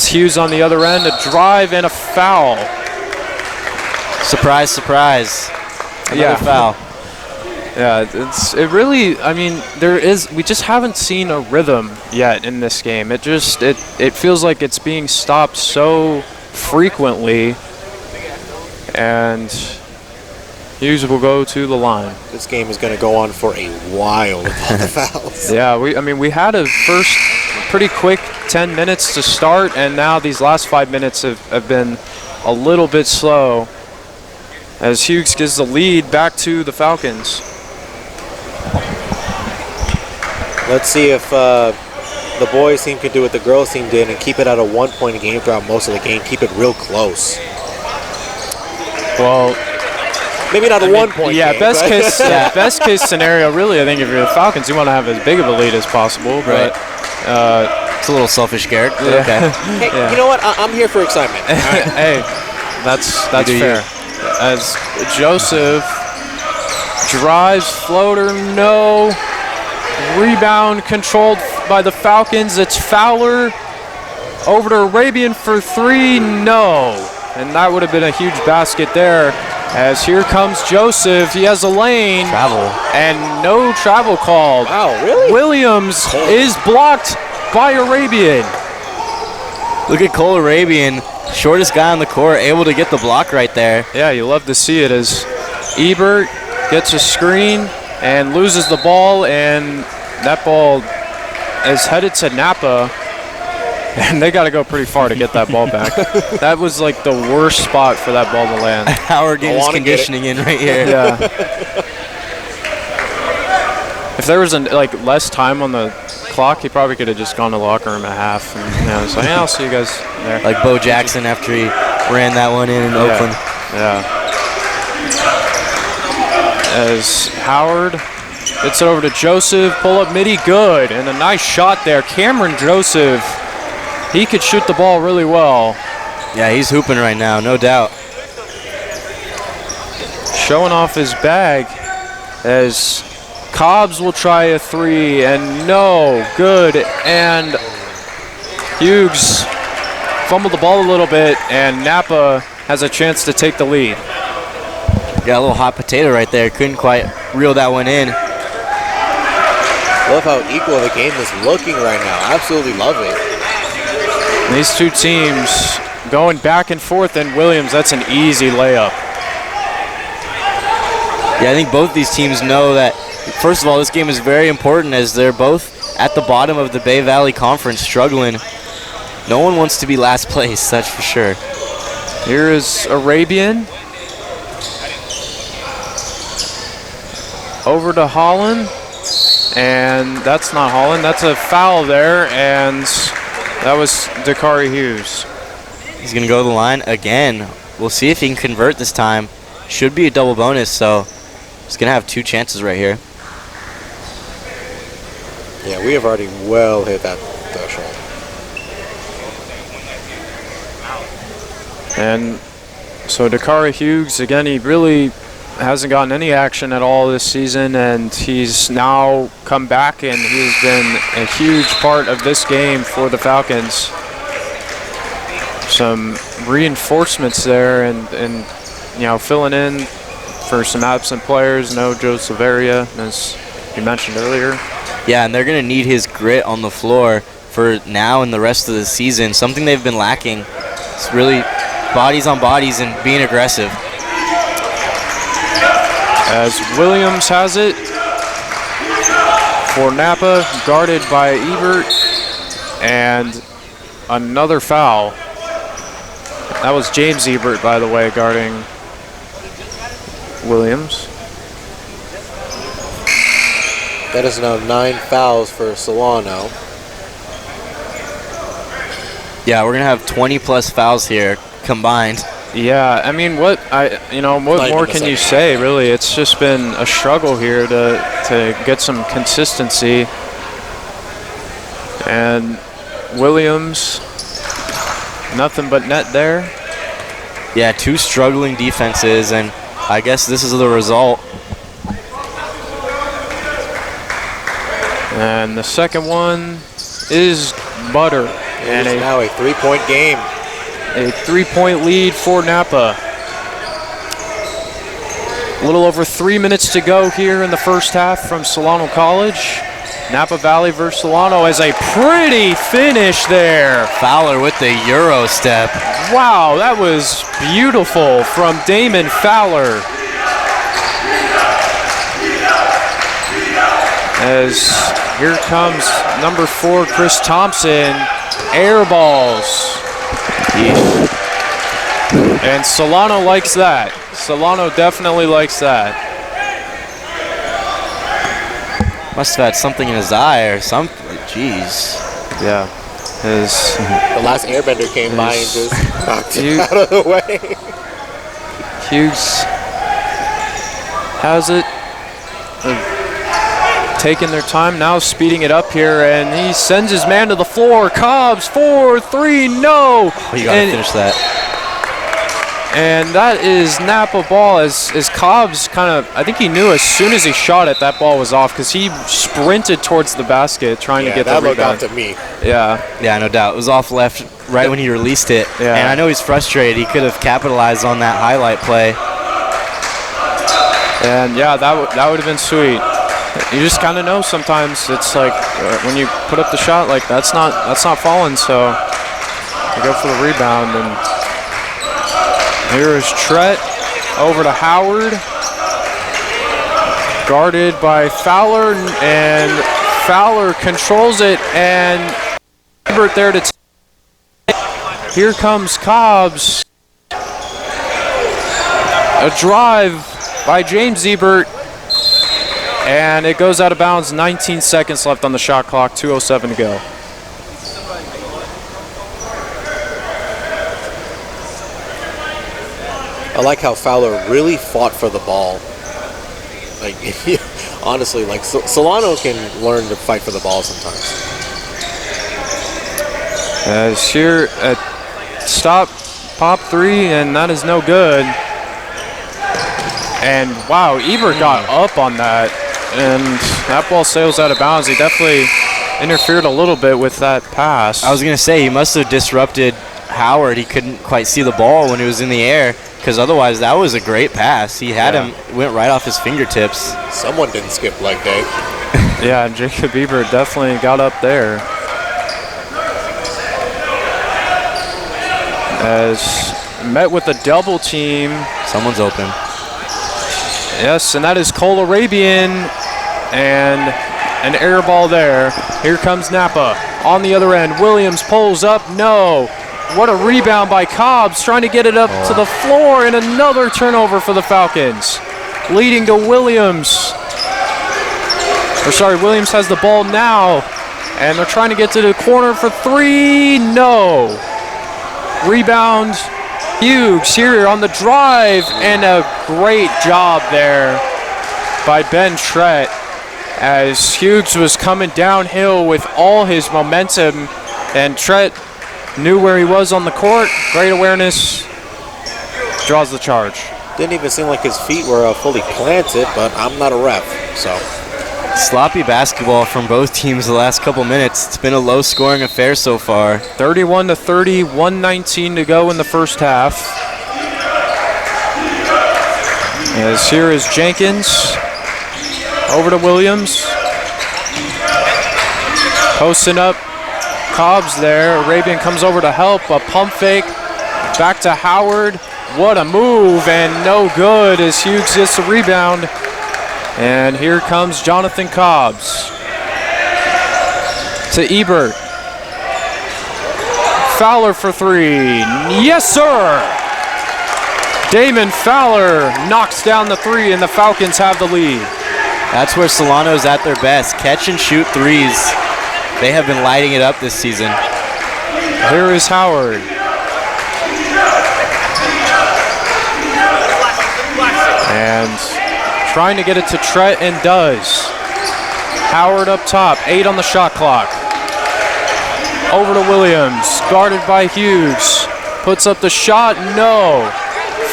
Hughes on the other end, a drive and a foul. Surprise, surprise. Another foul. Yeah, we just haven't seen a rhythm yet in this game. It feels like it's being stopped so frequently, and Hughes will go to the line. This game is going to go on for a while with all the fouls. Yeah, we had a first pretty quick 10 minutes to start, and now these last 5 minutes have been a little bit slow as Hughes gives the lead back to the Falcons. Let's see if the boys team could do what the girls team did and keep it at a 1 point a game throughout most of the game. Keep it real close. Well, maybe not a 1 point game. Best case scenario, really, I think if you're the Falcons, you want to have as big of a lead as possible. But it's a little selfish, Garrett. Yeah. Okay. Hey, you know what? I'm here for excitement. Hey, that's fair. As Joseph drives, floater, no. Rebound controlled by the Falcons. It's Fowler over to Arabian for three, no. And that would have been a huge basket there. As here comes Joseph, he has a lane. Travel. And no travel called. Wow, really? Williams is blocked by Arabian. Look at Cole Arabian, shortest guy on the court, able to get the block right there. Yeah, you love to see it as Ebert gets a screen, and loses the ball, and that ball is headed to Napa, and they got to go pretty far to get that ball back. That was like the worst spot for that ball to land. Howard getting his conditioning in right here. Yeah. If there was less time on the clock, he probably could have just gone to the locker room at half. And so yeah, I'll see you guys there. Like Bo Jackson after he ran that one in Oakland. Yeah. As Howard gets it over to Joseph, pull up midi, good, and a nice shot there. Cameron Joseph, he could shoot the ball really well. Yeah, he's hooping right now, no doubt. Showing off his bag as Cobbs will try a three, and no, good, and Hughes fumbled the ball a little bit, and Napa has a chance to take the lead. Got a little hot potato right there. Couldn't quite reel that one in. Love how equal the game is looking right now. Absolutely love it. These two teams going back and forth, and Williams, that's an easy layup. Yeah, I think both these teams know that, first of all, this game is very important as they're both at the bottom of the Bay Valley Conference struggling. No one wants to be last place, that's for sure. Here is Arabian. Over to Holland, and that's not Holland. That's a foul there, and that was Dakari Hughes. He's going to go to the line again. We'll see if he can convert this time. Should be a double bonus, so he's going to have two chances right here. Yeah, we have already well hit that threshold. And so Dakari Hughes, again, he really hasn't gotten any action at all this season, and he's now come back, and he's been a huge part of this game for the Falcons. Some reinforcements there, and filling in for some absent players. No Joe Silveria, as you mentioned earlier. Yeah, and they're going to need his grit on the floor for now and the rest of the season, something they've been lacking. It's really bodies on bodies and being aggressive. As Williams has it for Napa, guarded by Ebert, and another foul. That was James Ebert, by the way, guarding Williams. That is now 9 fouls for Solano. Yeah, we're going to have 20-plus fouls here combined. Yeah, I mean, what more can you say, really? It's just been a struggle here to get some consistency. And Williams, nothing but net there. Yeah, two struggling defenses, and I guess this is the result. And the second one is Butter. And it's now a 3-point game. A 3-point lead for Napa. A little over 3 minutes to go here in the first half from Solano College. Napa Valley versus Solano as a pretty finish there. Fowler with the Euro step. Wow, that was beautiful from Damon Fowler. As here comes number 4, Chris Thompson. Air balls. And Solano likes that. Solano definitely likes that. Must have had something in his eye or something. Jeez. Yeah. The last airbender came by and just knocked it out of the way. Hughes has it. Taking their time now, speeding it up here, and he sends his man to the floor. Cobbs, 4-3, no! Oh, you gotta finish that. And that is Napa ball as Cobbs kind of, I think he knew as soon as he shot it, that ball was off because he sprinted towards the basket trying to get the rebound. That looked off to me. Yeah, no doubt. It was off left right when he released it. Yeah. And I know he's frustrated. He could have capitalized on that highlight play. And yeah, that would have been sweet. You just kind of know sometimes it's like when you put up the shot, like that's not falling, so you go for the rebound. And here is Trett over to Howard. Guarded by Fowler, and Fowler controls it, and Ebert there to here comes Cobbs. A drive by James Ebert, and it goes out of bounds. 19 seconds left on the shot clock, 2:07 to go. I like how Fowler really fought for the ball. Like, honestly, like Solano can learn to fight for the ball sometimes. As here at stop, pop three, and that is no good. And wow, Ebert got up on that, and that ball sails out of bounds. He definitely interfered a little bit with that pass. I was going to say, he must have disrupted Howard. He couldn't quite see the ball when it was in the air, because otherwise that was a great pass. He had him, went right off his fingertips. Someone didn't skip leg day. Yeah, Jacob Ebert definitely got up there. As met with a double team. Someone's open. Yes, and that is Cole Arabian, and an air ball there. Here comes Napa on the other end. Williams pulls up, no. What a rebound by Cobbs, trying to get it up to the floor, and another turnover for the Falcons, leading to Williams. Williams has the ball now, and they're trying to get to the corner for three, no. Rebound, Hughes here on the drive, and a great job there by Ben Trett, as Hughes was coming downhill with all his momentum, and Trett knew where he was on the court. Great awareness, draws the charge. Didn't even seem like his feet were fully planted, but I'm not a ref, so. Sloppy basketball from both teams the last couple minutes. It's been a low-scoring affair so far. 31-30, 1:19 to go in the first half. As here is Jenkins. Over to Williams. Posting up. Cobbs there. Arabian comes over to help. A pump fake. Back to Howard. What a move, and no good as Hughes gets the rebound. And here comes Jonathan Cobbs. To Ebert. Fowler for three. Yes, sir! Damon Fowler knocks down the three, and the Falcons have the lead. That's where Solano's at their best. Catch and shoot threes. They have been lighting it up this season. Here is Howard. And trying to get it to Trett, and does. Howard up top, 8 on the shot clock. Over to Williams, guarded by Hughes. Puts up the shot, no.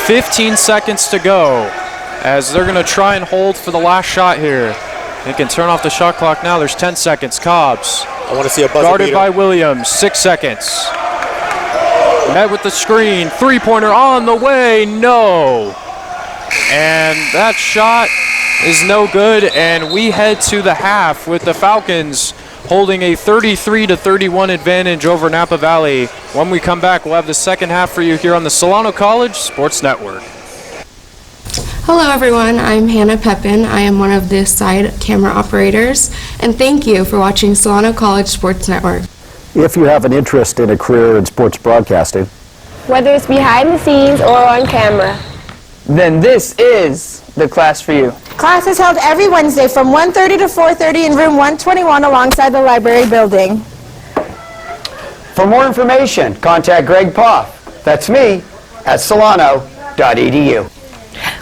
15 seconds to go, as they're gonna try and hold for the last shot here. They can turn off the shot clock now. There's 10 seconds. Cobbs. I want to see a buzzer Guarded beater. by Williams. 6 seconds. Met with the screen. Three-pointer on the way. No. And that shot is no good. And we head to the half with the Falcons holding a 33-31 advantage over Napa Valley. When we come back, we'll have the second half for you here on the Solano College Sports Network. Hello everyone, I'm Hannah Pepin. I am one of the side camera operators, and thank you for watching Solano College Sports Network. If you have an interest in a career in sports broadcasting, whether it's behind the scenes or on camera, then this is the class for you. Class is held every Wednesday from 1:30 to 4:30 in room 121 alongside the library building. For more information, contact Greg Poff, that's me, at solano.edu.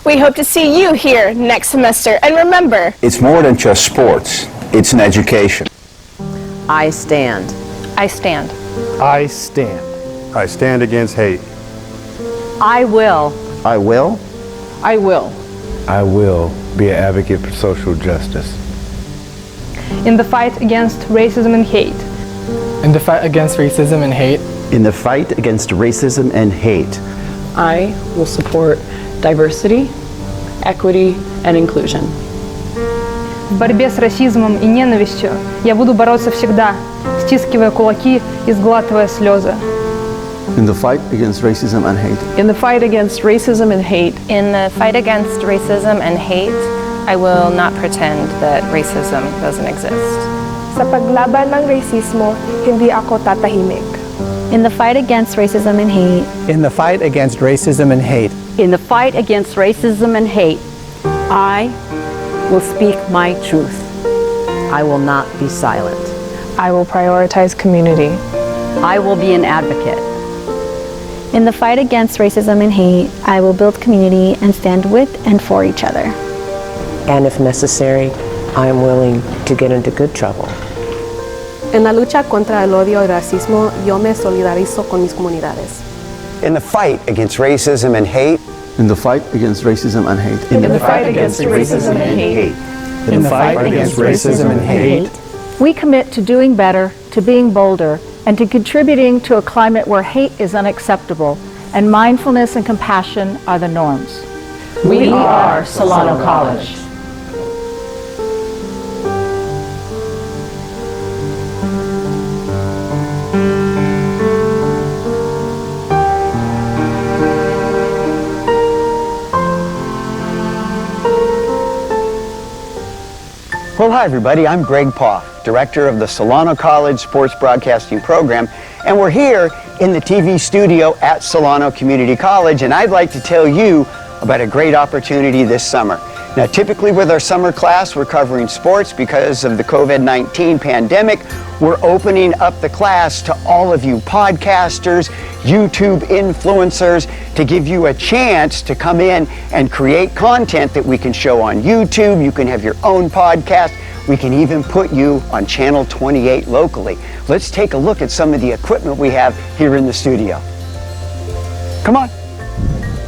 We hope to see you here next semester, and remember, it's more than just sports, it's an education. I stand. I stand. I stand. I stand against hate. I will. I will. I will. I will be an advocate for social justice. In the fight against racism and hate. In the fight against racism and hate. In the fight against racism and hate. I will support diversity, equity, and inclusion. В борьбе с расизмом и ненавистью я буду бороться всегда, стискивая кулаки и сглатывая слезы. In the fight against racism and hate. In the fight against racism and hate. In the fight against racism and hate. I will not pretend that racism doesn't exist. Sa paglaban ng rasismo, hindi ako tatahimik. In the fight against racism and hate. In the fight against racism and hate. In the fight against racism and hate, I will speak my truth. I will not be silent. I will prioritize community. I will be an advocate. In the fight against racism and hate, I will build community and stand with and for each other. And if necessary, I am willing to get into good trouble. En la lucha contra el odio y racismo, yo me solidarizo con mis comunidades. In the fight against racism and hate. In the fight against racism and hate. In the fight against racism and hate. In the fight against racism and hate. We commit to doing better, to being bolder, and to contributing to a climate where hate is unacceptable and mindfulness and compassion are the norms. We are Solano College. Well, hi everybody, I'm Greg Poff, Director of the Solano College Sports Broadcasting Program, and we're here in the TV studio at Solano Community College, and I'd like to tell you about a great opportunity this summer. Now, typically with our summer class, we're covering sports. Because of the COVID-19 pandemic, we're opening up the class to all of you podcasters, YouTube influencers, to give you a chance to come in and create content that we can show on YouTube. You can have your own podcast. We can even put you on Channel 28 locally. Let's take a look at some of the equipment we have here in the studio. Come on.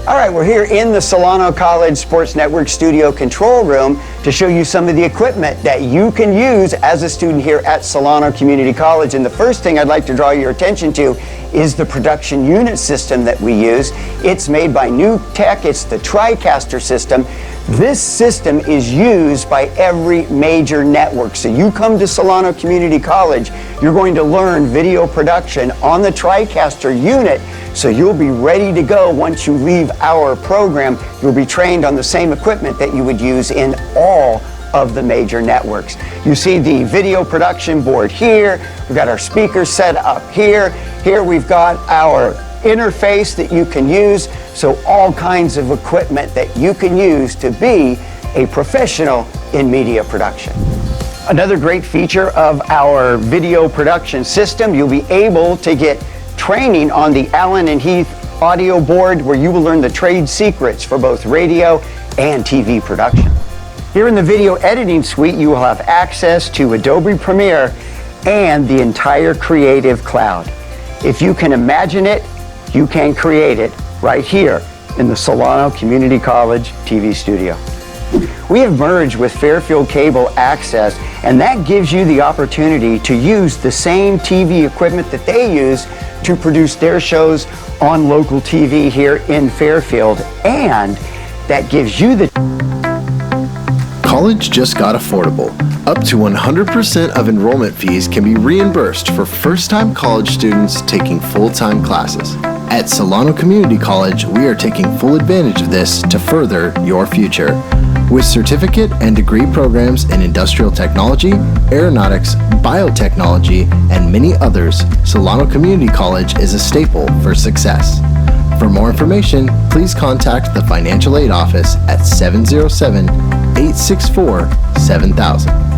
All right, we're here in the Solano College Sports Network studio control room to show you some of the equipment that you can use as a student here at Solano Community College. And the first thing I'd like to draw your attention to is the production unit system that we use. It's made by New Tech. It's the TriCaster system. This system is used by every major network. So you come to Solano Community College, you're going to learn video production on the TriCaster unit, so you'll be ready to go once you leave our program. You'll be trained on the same equipment that you would use in all of the major networks. You see the video production board here. We've got our speakers set up here. Here we've got our interface that you can use, so all kinds of equipment that you can use to be a professional in media production. Another great feature of our video production system, you'll be able to get training on the Allen and Heath audio board, where you will learn the trade secrets for both radio and TV production. Here in the video editing suite, you will have access to Adobe Premiere and the entire Creative Cloud. If you can imagine it, you can create it right here in the Solano Community College TV studio. We have merged with Fairfield Cable Access, and that gives you the opportunity to use the same TV equipment that they use to produce their shows on local TV here in Fairfield, and that gives you the... College just got affordable. Up to 100% of enrollment fees can be reimbursed for first-time college students taking full-time classes. At Solano Community College, we are taking full advantage of this to further your future. With certificate and degree programs in industrial technology, aeronautics, biotechnology, and many others, Solano Community College is a staple for success. For more information, please contact the Financial Aid Office at 707-864-7000.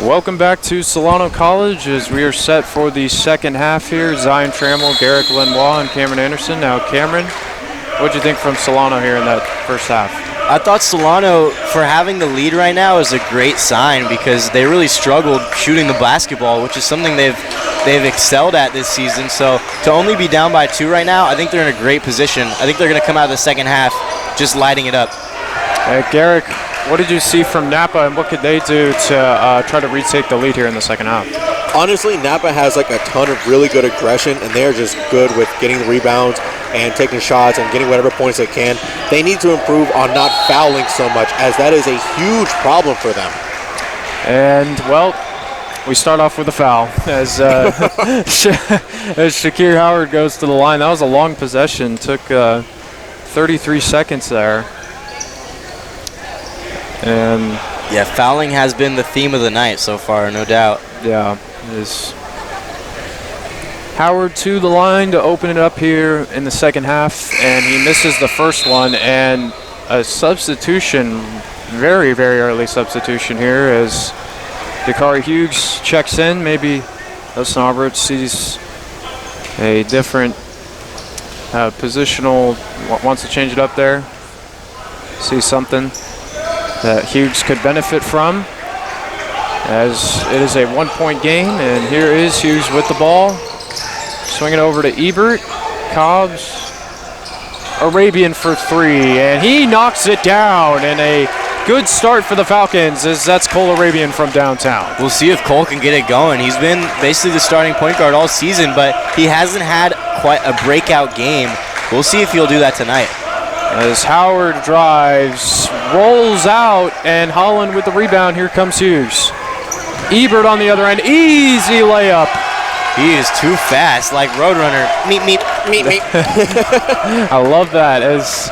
Welcome back to Solano College as we are set for the second half here. Zion Trammell, Garrick Lenoir, and Cameron Anderson. Now, Cameron, what did you think from Solano here in that first half? I thought Solano, for having the lead right now, is a great sign because they really struggled shooting the basketball, which is something they've excelled at this season. So to only be down by 2 right now, I think they're in a great position. I think they're going to come out of the second half just lighting it up. Garrick, what did you see from Napa, and what could they do to try to retake the lead here in the second half? Honestly, Napa has like a ton of really good aggression, and they're just good with getting the rebounds and taking shots and getting whatever points they can. They need to improve on not fouling so much, as that is a huge problem for them. And, well, we start off with a foul as Shakir Howard goes to the line. That was a long possession. Took 33 seconds there. And yeah, fouling has been the theme of the night so far, no doubt. Yeah, is Howard to the line to open it up here in the second half, and he misses the first one, and a substitution, very, very early substitution here as Dakari Hughes checks in. Maybe Dustin Roberts sees a different positional, wants to change it up there, sees something that Hughes could benefit from, as it is a 1-point game. And here is Hughes with the ball, swinging over to Ebert. Cobbs, Arabian for 3, and he knocks it down. And a good start for the Falcons, as that's Cole Arabian from downtown. We'll see if Cole can get it going. He's been basically the starting point guard all season, but he hasn't had quite a breakout game. We'll see if he'll do that tonight. As Howard drives, rolls out, and Holland with the rebound. Here comes Hughes. Ebert on the other end, easy layup. He is too fast, like Roadrunner. Meep, meep, meep, meep. I love that, as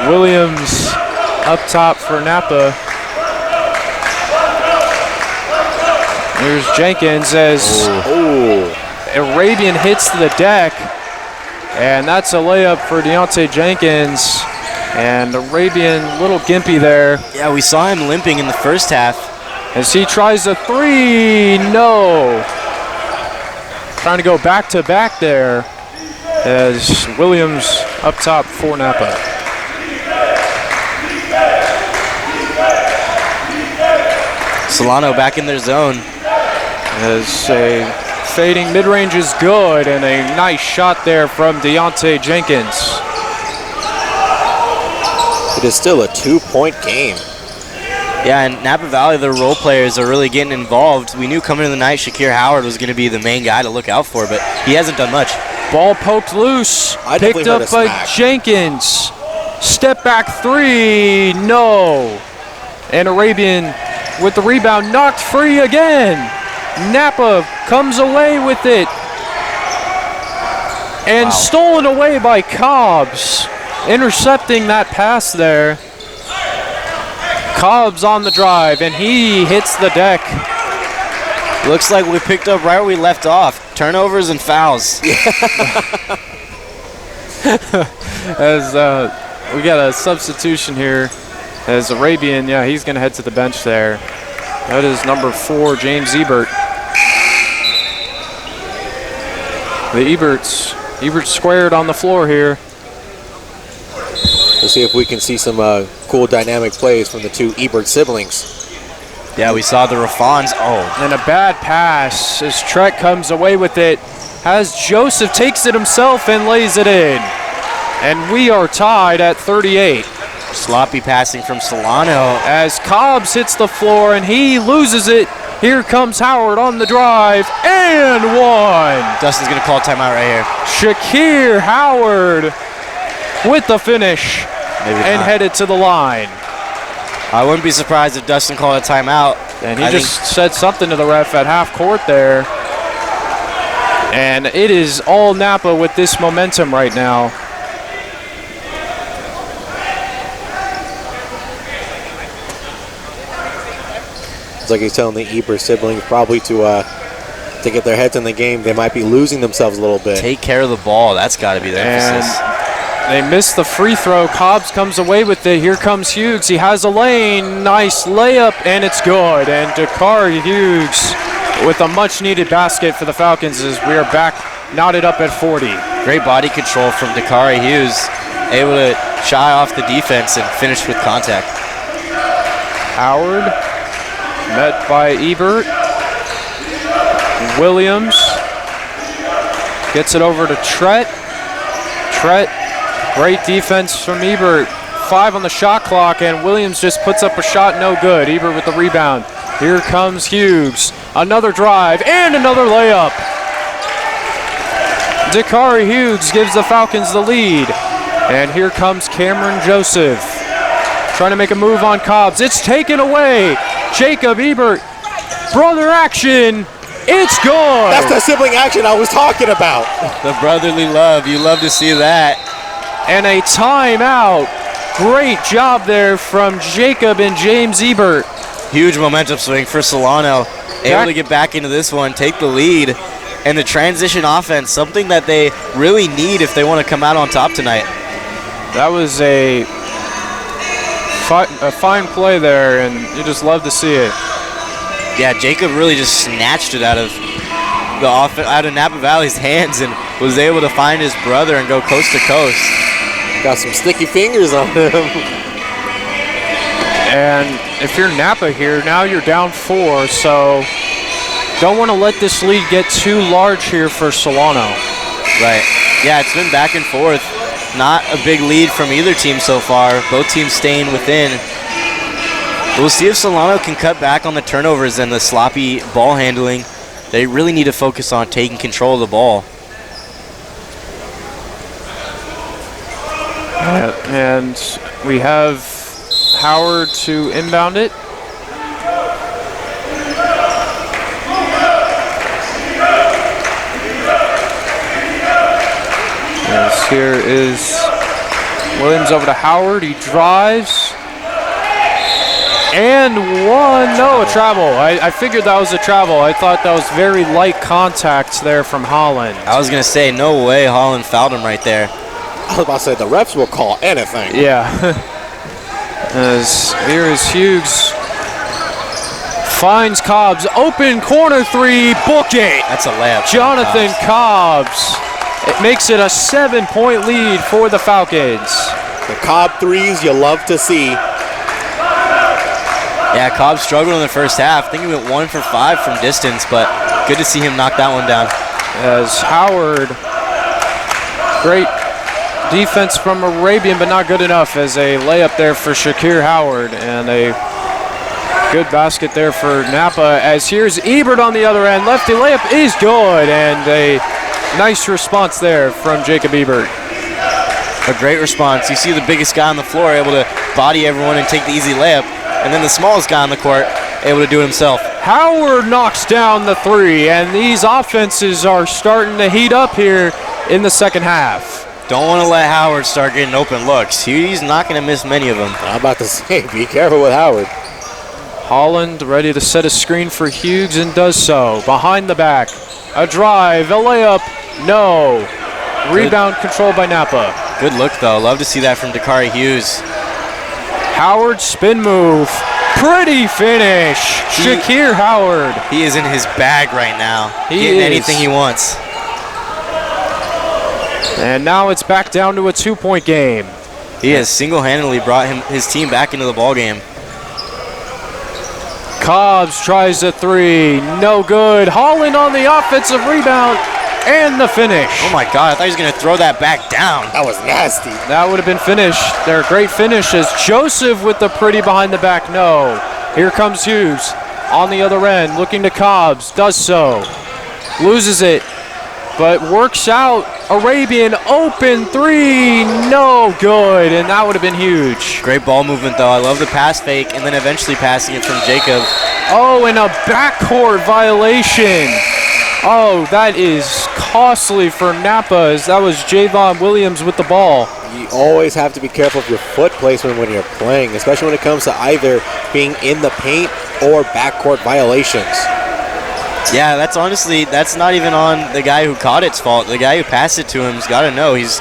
Williams up top for Napa. Here's Jenkins as Arabian hits the deck. And that's a layup for Deontay Jenkins. And Arabian, little gimpy there. Yeah, we saw him limping in the first half. As he tries a 3, no. Trying to go back-to-back there as Williams up top for Napa. Solano back in their zone. As a fading mid-range is good, and a nice shot there from Deontay Jenkins. It is still a 2-point game. Yeah, and Napa Valley, their role players are really getting involved. We knew coming into the night Shakir Howard was going to be the main guy to look out for, but he hasn't done much. Ball poked loose, picked up by Jenkins. Step back 3, no. And Arabian with the rebound, knocked free again. Napa comes away with it. And stolen away by Cobbs, intercepting that pass there. Cobbs on the drive, and he hits the deck. Looks like we picked up right where we left off. Turnovers and fouls. As we got a substitution here, as Arabian, yeah, he's going to head to the bench there. That is number 4, James Ebert. The Ebert squared on the floor here. We'll see if we can see some cool dynamic plays from the 2 Ebert siblings. Yeah, we saw the Rafons. And a bad pass as Trek comes away with it. As Joseph takes it himself and lays it in. And we are tied at 38. Sloppy passing from Solano. As Cobbs hits the floor and he loses it. Here comes Howard on the drive, and 1. Dustin's going to call a timeout right here. Shakir Howard with the finish. And headed to the line. I wouldn't be surprised if Dustin called a timeout. And he just said something to the ref at half court there. And it is all Napa with this momentum right now. It's like he's telling the Ebert siblings probably to get their heads in the game. They might be losing themselves a little bit. Take care of the ball. That's got to be their emphasis. They missed the free throw. Cobbs comes away with it. Here comes Hughes. He has a lane. Nice layup, and it's good. And Dakari Hughes with a much-needed basket for the Falcons as we are back knotted up at 40. Great body control from Dakari Hughes. Able to shy off the defense and finish with contact. Howard met by Ebert. Williams gets it over to Trett. Trett, great defense from Ebert. 5 on the shot clock, and Williams just puts up a shot, no good. Ebert with the rebound. Here comes Hughes. Another drive and another layup. Dakari Hughes gives the Falcons the lead. And here comes Cameron Joseph. Trying to make a move on Cobbs. It's taken away. Jacob Ebert. Brother action. It's good. That's the sibling action I was talking about. The brotherly love. You love to see that. And a timeout. Great job there from Jacob and James Ebert. Huge momentum swing for Solano. Able to get back into this one, take the lead. And the transition offense, something that they really need if they want to come out on top tonight. That was a fine play there, and you just love to see it. Yeah, Jacob really just snatched it out of Napa Valley's hands and was able to find his brother and go coast to coast. Got some sticky fingers on him. And if you're Napa here, now you're down 4, so don't want to let this lead get too large here for Solano. Right. Yeah, it's been back and forth. Not a big lead from either team so far. Both teams staying within. We'll see if Solano can cut back on the turnovers and the sloppy ball handling. They really need to focus on taking control of the ball. And we have Howard to inbound it. Yes, here is Williams over to Howard. He drives. And one. No, a travel. I figured that was a travel. I thought that was very light contact there from Holland. I was going to say, no way Holland fouled him right there. I was about to say, the refs will call anything. Yeah. As here is Hughes. Finds Cobbs. Open corner 3. Book it. That's a layup. Jonathan Cobbs. It makes it a 7-point lead for the Falcons. The Cobb threes you love to see. Yeah, Cobb struggled in the first half. I think he went 1 for 5 from distance, but good to see him knock that one down. As Howard, great defense from Arabian, but not good enough as a layup there for Shakir Howard, and a good basket there for Napa. As here's Ebert on the other end. Lefty layup is good, and a nice response there from Jacob Ebert. A great response. You see the biggest guy on the floor able to body everyone and take the easy layup, and then the smallest guy on the court able to do it himself. Howard knocks down the 3, and these offenses are starting to heat up here in the second half. Don't want to let Howard start getting open looks. He's not going to miss many of them. I'm about to say, be careful with Howard. Holland ready to set a screen for Hughes and does so. Behind the back, a drive, a layup, no. Rebound controlled by Napa. Good look though, love to see that from Dakari Hughes. Howard spin move, pretty finish. Shakir Howard. He is in his bag right now. He getting is. Anything he wants. And now it's back down to a 2-point game. He has single-handedly brought his team back into the ball game. Cobbs tries a 3, no good. Holland on the offensive rebound and the finish. Oh my God, I thought he was going to throw that back down. That was nasty. That would have been finished. Their great finish is Joseph with the pretty behind the back, no. Here comes Hughes on the other end, looking to Cobbs, does so. Loses it, but works out. Arabian open 3, no good, and that would have been huge. Great ball movement though. I love the pass fake and then eventually passing it from Jacob. Oh, and a backcourt violation. Oh, that is costly for Napa, as that was Javon Williams with the ball. You always have to be careful of your foot placement when you're playing, especially when it comes to either being in the paint or backcourt violations. Yeah, that's not even on the guy who caught it's fault. The guy who passed it to him's got to know. He's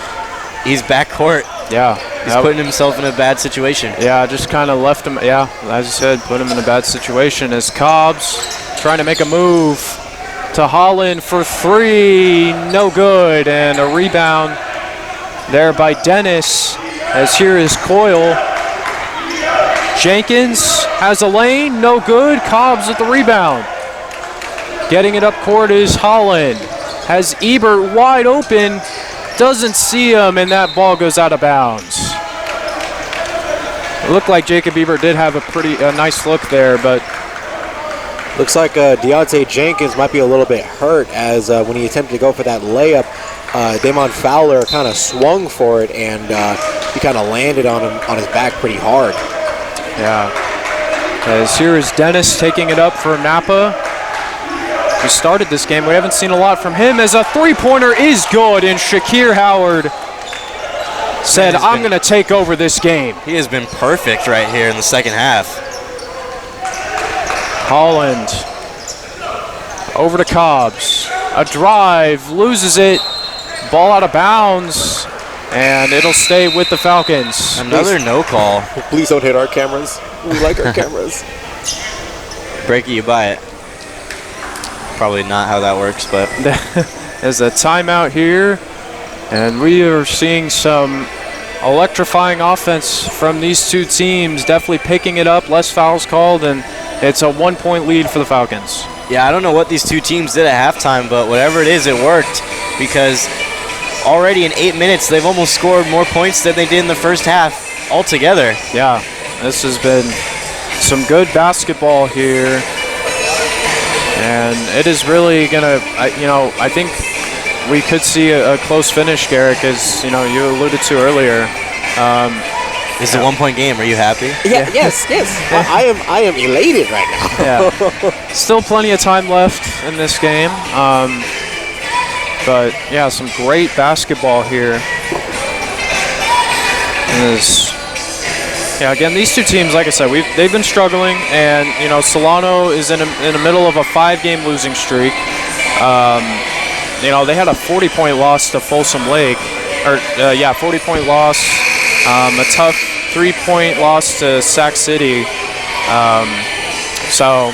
he's backcourt. Yeah. He's putting himself in a bad situation. Yeah, just kind of left him, as you said, put him in a bad situation as Cobbs trying to make a move to Holland for 3, no good, and a rebound there by Dennis, as here is Coyle. Jenkins has a lane, no good, Cobbs with the rebound. Getting it up court is Holland, has Ebert wide open, doesn't see him, and that ball goes out of bounds. It looked like Jacob Ebert did have a nice look there, but looks like Deontay Jenkins might be a little bit hurt, as when he attempted to go for that layup, Damon Fowler kind of swung for it, and he kind of landed on him on his back pretty hard. Yeah. As here is Dennis taking it up for Napa. We started this game. We haven't seen a lot from him, as a three-pointer is good, and Shakir Howard said, I'm going to take over this game. He has been perfect right here in the second half. Holland over to Cobbs. A drive, loses it. Ball out of bounds, and it'll stay with the Falcons. Another no call. Please don't hit our cameras. We like our cameras. Break it, you buy it. Probably not how that works, but there's a timeout here, and we are seeing some electrifying offense from these two teams, definitely picking it up, less fouls called, and it's a 1-point lead for the Falcons. Yeah, I don't know what these two teams did at halftime, but whatever it is, it worked, because already in 8 minutes they've almost scored more points than they did in the first half altogether. Yeah, this has been some good basketball here. And it is really going to, I think we could see a close finish, Garrick, as you alluded to earlier. It's a 1-point game. Are you happy? Yeah. Yes. I am elated right now. Yeah. Still plenty of time left in this game. But, yeah, some great basketball here. Yeah, again, these two teams, like I said, they've been struggling, and Solano is in the middle of a 5-game losing streak. They had a 40-point loss to Folsom Lake, 40-point loss, a tough 3-point loss to Sac City. So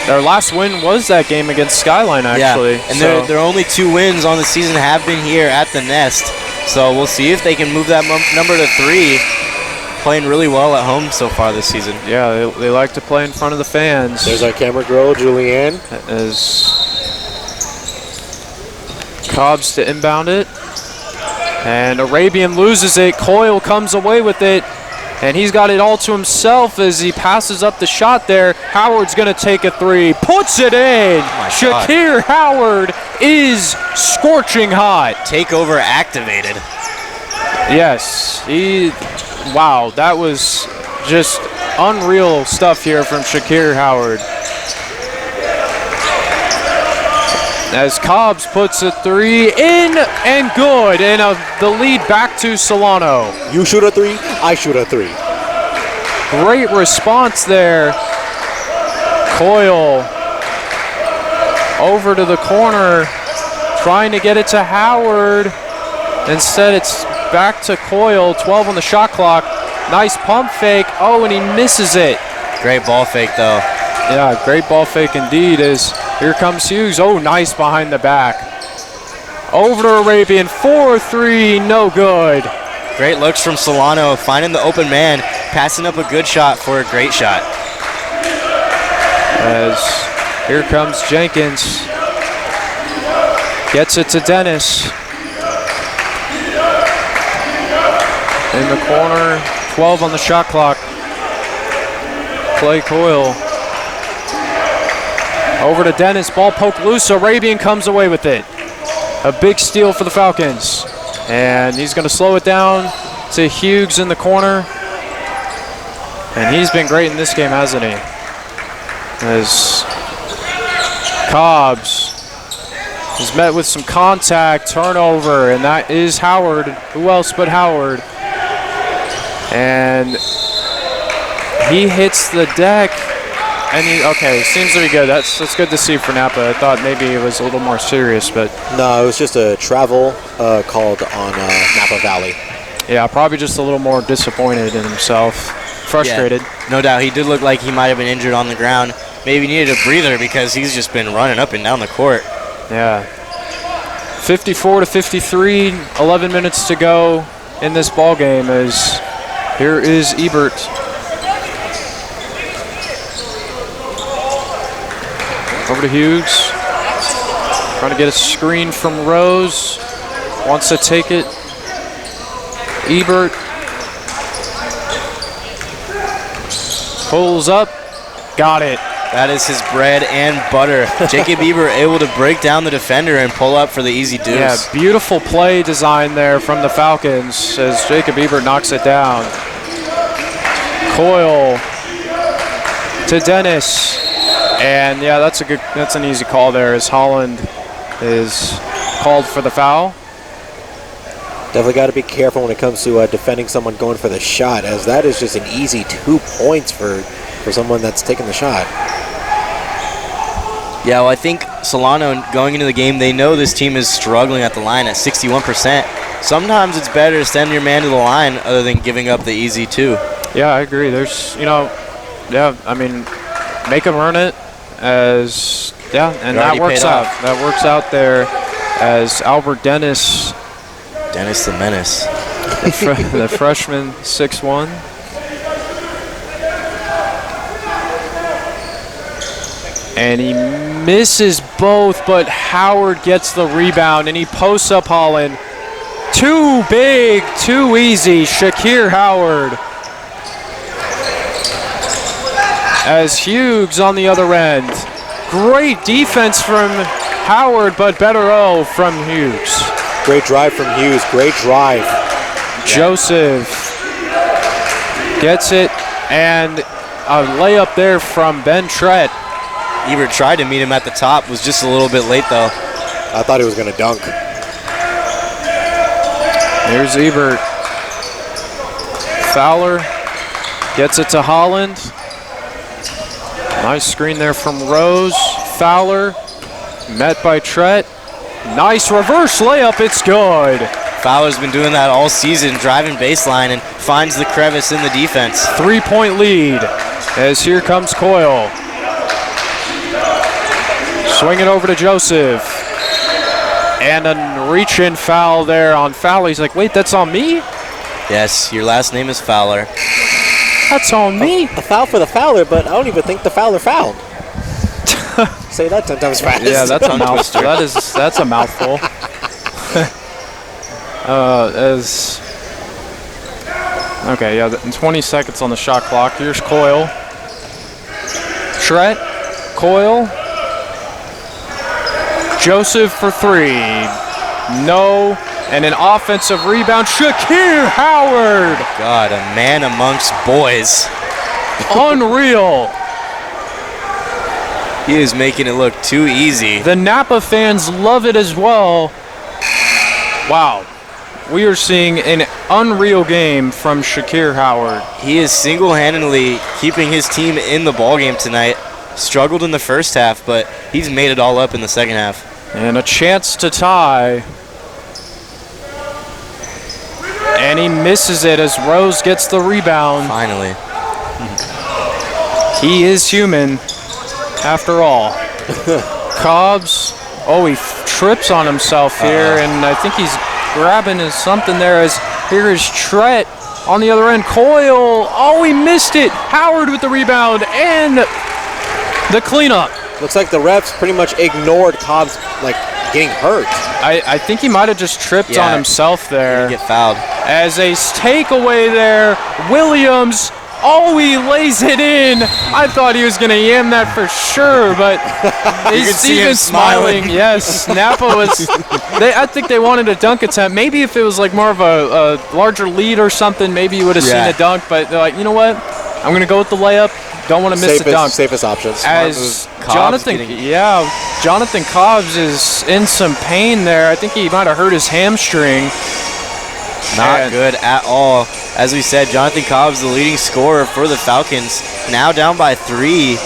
their last win was that game against Skyline, actually. Yeah, and their only 2 wins on the season have been here at the Nest. So we'll see if they can move that number to 3. Playing really well at home so far this season. Yeah, they like to play in front of the fans. There's our camera girl, Julianne. As Cobbs to inbound it. And Arabian loses it. Coyle comes away with it. And he's got it all to himself as he passes up the shot there. Howard's going to take a 3. Puts it in. Shakir Howard is scorching hot. Takeover activated. Yes. Wow, that was just unreal stuff here from Shakir Howard. As Cobbs puts a 3 in and good, and the lead back to Solano. You shoot a 3, I shoot a 3. Great response there. Coyle over to the corner, trying to get it to Howard. Instead, it's back to Coyle, 12 on the shot clock. Nice pump fake. Oh, and he misses it. Great ball fake, though. Yeah, great ball fake indeed. As here comes Hughes. Oh, nice behind the back. Over to Arabian, 4-3, no good. Great looks from Solano, finding the open man, passing up a good shot for a great shot. As here comes Jenkins. Gets it to Dennis. In the corner, 12 on the shot clock. Clay Coyle. Over to Dennis, ball poked loose. Arabian comes away with it. A big steal for the Falcons. And he's going to slow it down to Hughes in the corner. And he's been great in this game, hasn't he? As Cobbs is met with some contact, turnover, and that is Howard. Who else but Howard? And he hits the deck Okay, seems to be good. That's good to see for Napa. I thought maybe it was a little more serious, but No, it was just a travel called on Napa Valley. yeah, probably just a little more disappointed in himself, frustrated. Yeah, no doubt. He did look like he might have been injured on the ground. Maybe needed a breather because he's just been running up and down the court. Yeah. 54-53, 11 minutes to go in this ball game. As here is Ebert. Over to Hughes. Trying to get a screen from Rose. Wants to take it. Ebert. Pulls up. Got it. That is his bread and butter. Jacob Ebert able to break down the defender and pull up for the easy deuce. Yeah, beautiful play design there from the Falcons as Jacob Ebert knocks it down. Coyle to Dennis. And yeah, that's an easy call there as Holland is called for the foul. Definitely got to be careful when it comes to defending someone going for the shot, as that is just an easy 2 points for someone that's taking the shot. Yeah, well, I think Solano, going into the game, they know this team is struggling at the line at 61%. Sometimes it's better to send your man to the line other than giving up the easy two. Yeah, I agree. There's, I mean, make them earn it as, and that works out. That works out there as Albert Dennis. Dennis the Menace. The freshman, 6'1". And he misses both, but Howard gets the rebound, and he posts up Holland. Too big, too easy. Shakir Howard. As Hughes on the other end. Great defense from Howard, but better from Hughes. Great drive from Hughes. Great drive. Joseph gets it, and a layup there from Ben Trett. Ebert tried to meet him at the top, was just a little bit late though. I thought he was going to dunk. Here's Ebert. Fowler gets it to Holland. Nice screen there from Rose. Fowler met by Trett. Nice reverse layup, it's good. Fowler's been doing that all season, driving baseline and finds the crevice in the defense. 3-point lead as here comes Coyle. Swing it over to Joseph. And a reach-in foul there on Fowler. He's like, wait, that's on me? Yes, your last name is Fowler. That's on me. A foul for the Fowler, but I don't even think the Fowler fouled. Say that 10 times fast. Yeah, that's a mouthful. That's a mouthful. Okay, yeah, 20 seconds on the shot clock. Here's Coyle. Trett, Coyle. Joseph for three. No. And an offensive rebound. Shakir Howard. God, a man amongst boys. Unreal. He is making it look too easy. The Napa fans love it as well. Wow. We are seeing an unreal game from Shakir Howard. He is single-handedly keeping his team in the ballgame tonight. Struggled in the first half, but he's made it all up in the second half. And a chance to tie. And he misses it as Rose gets the rebound. Finally. He is human, after all. Cobbs, he trips on himself here, and I think he's grabbing something there as here is Trett on the other end. Coyle, he missed it. Howard with the rebound and the cleanup. Looks like the refs pretty much ignored Cobbs getting hurt. I think he might have just tripped on himself there. Get fouled. As a takeaway there, Williams, he lays it in. I thought he was going to yam that for sure, but he's even smiling. Yes, Napa was, I think they wanted a dunk attempt. Maybe if it was more of a larger lead or something, maybe you would have seen a dunk, but they're like, you know what? I'm going to go with the layup. Don't want to miss the dunk. Safest options. As Jonathan Cobbs is in some pain there. I think he might have hurt his hamstring. Not good at all. As we said, Jonathan Cobbs, the leading scorer for the Falcons, now down by 3.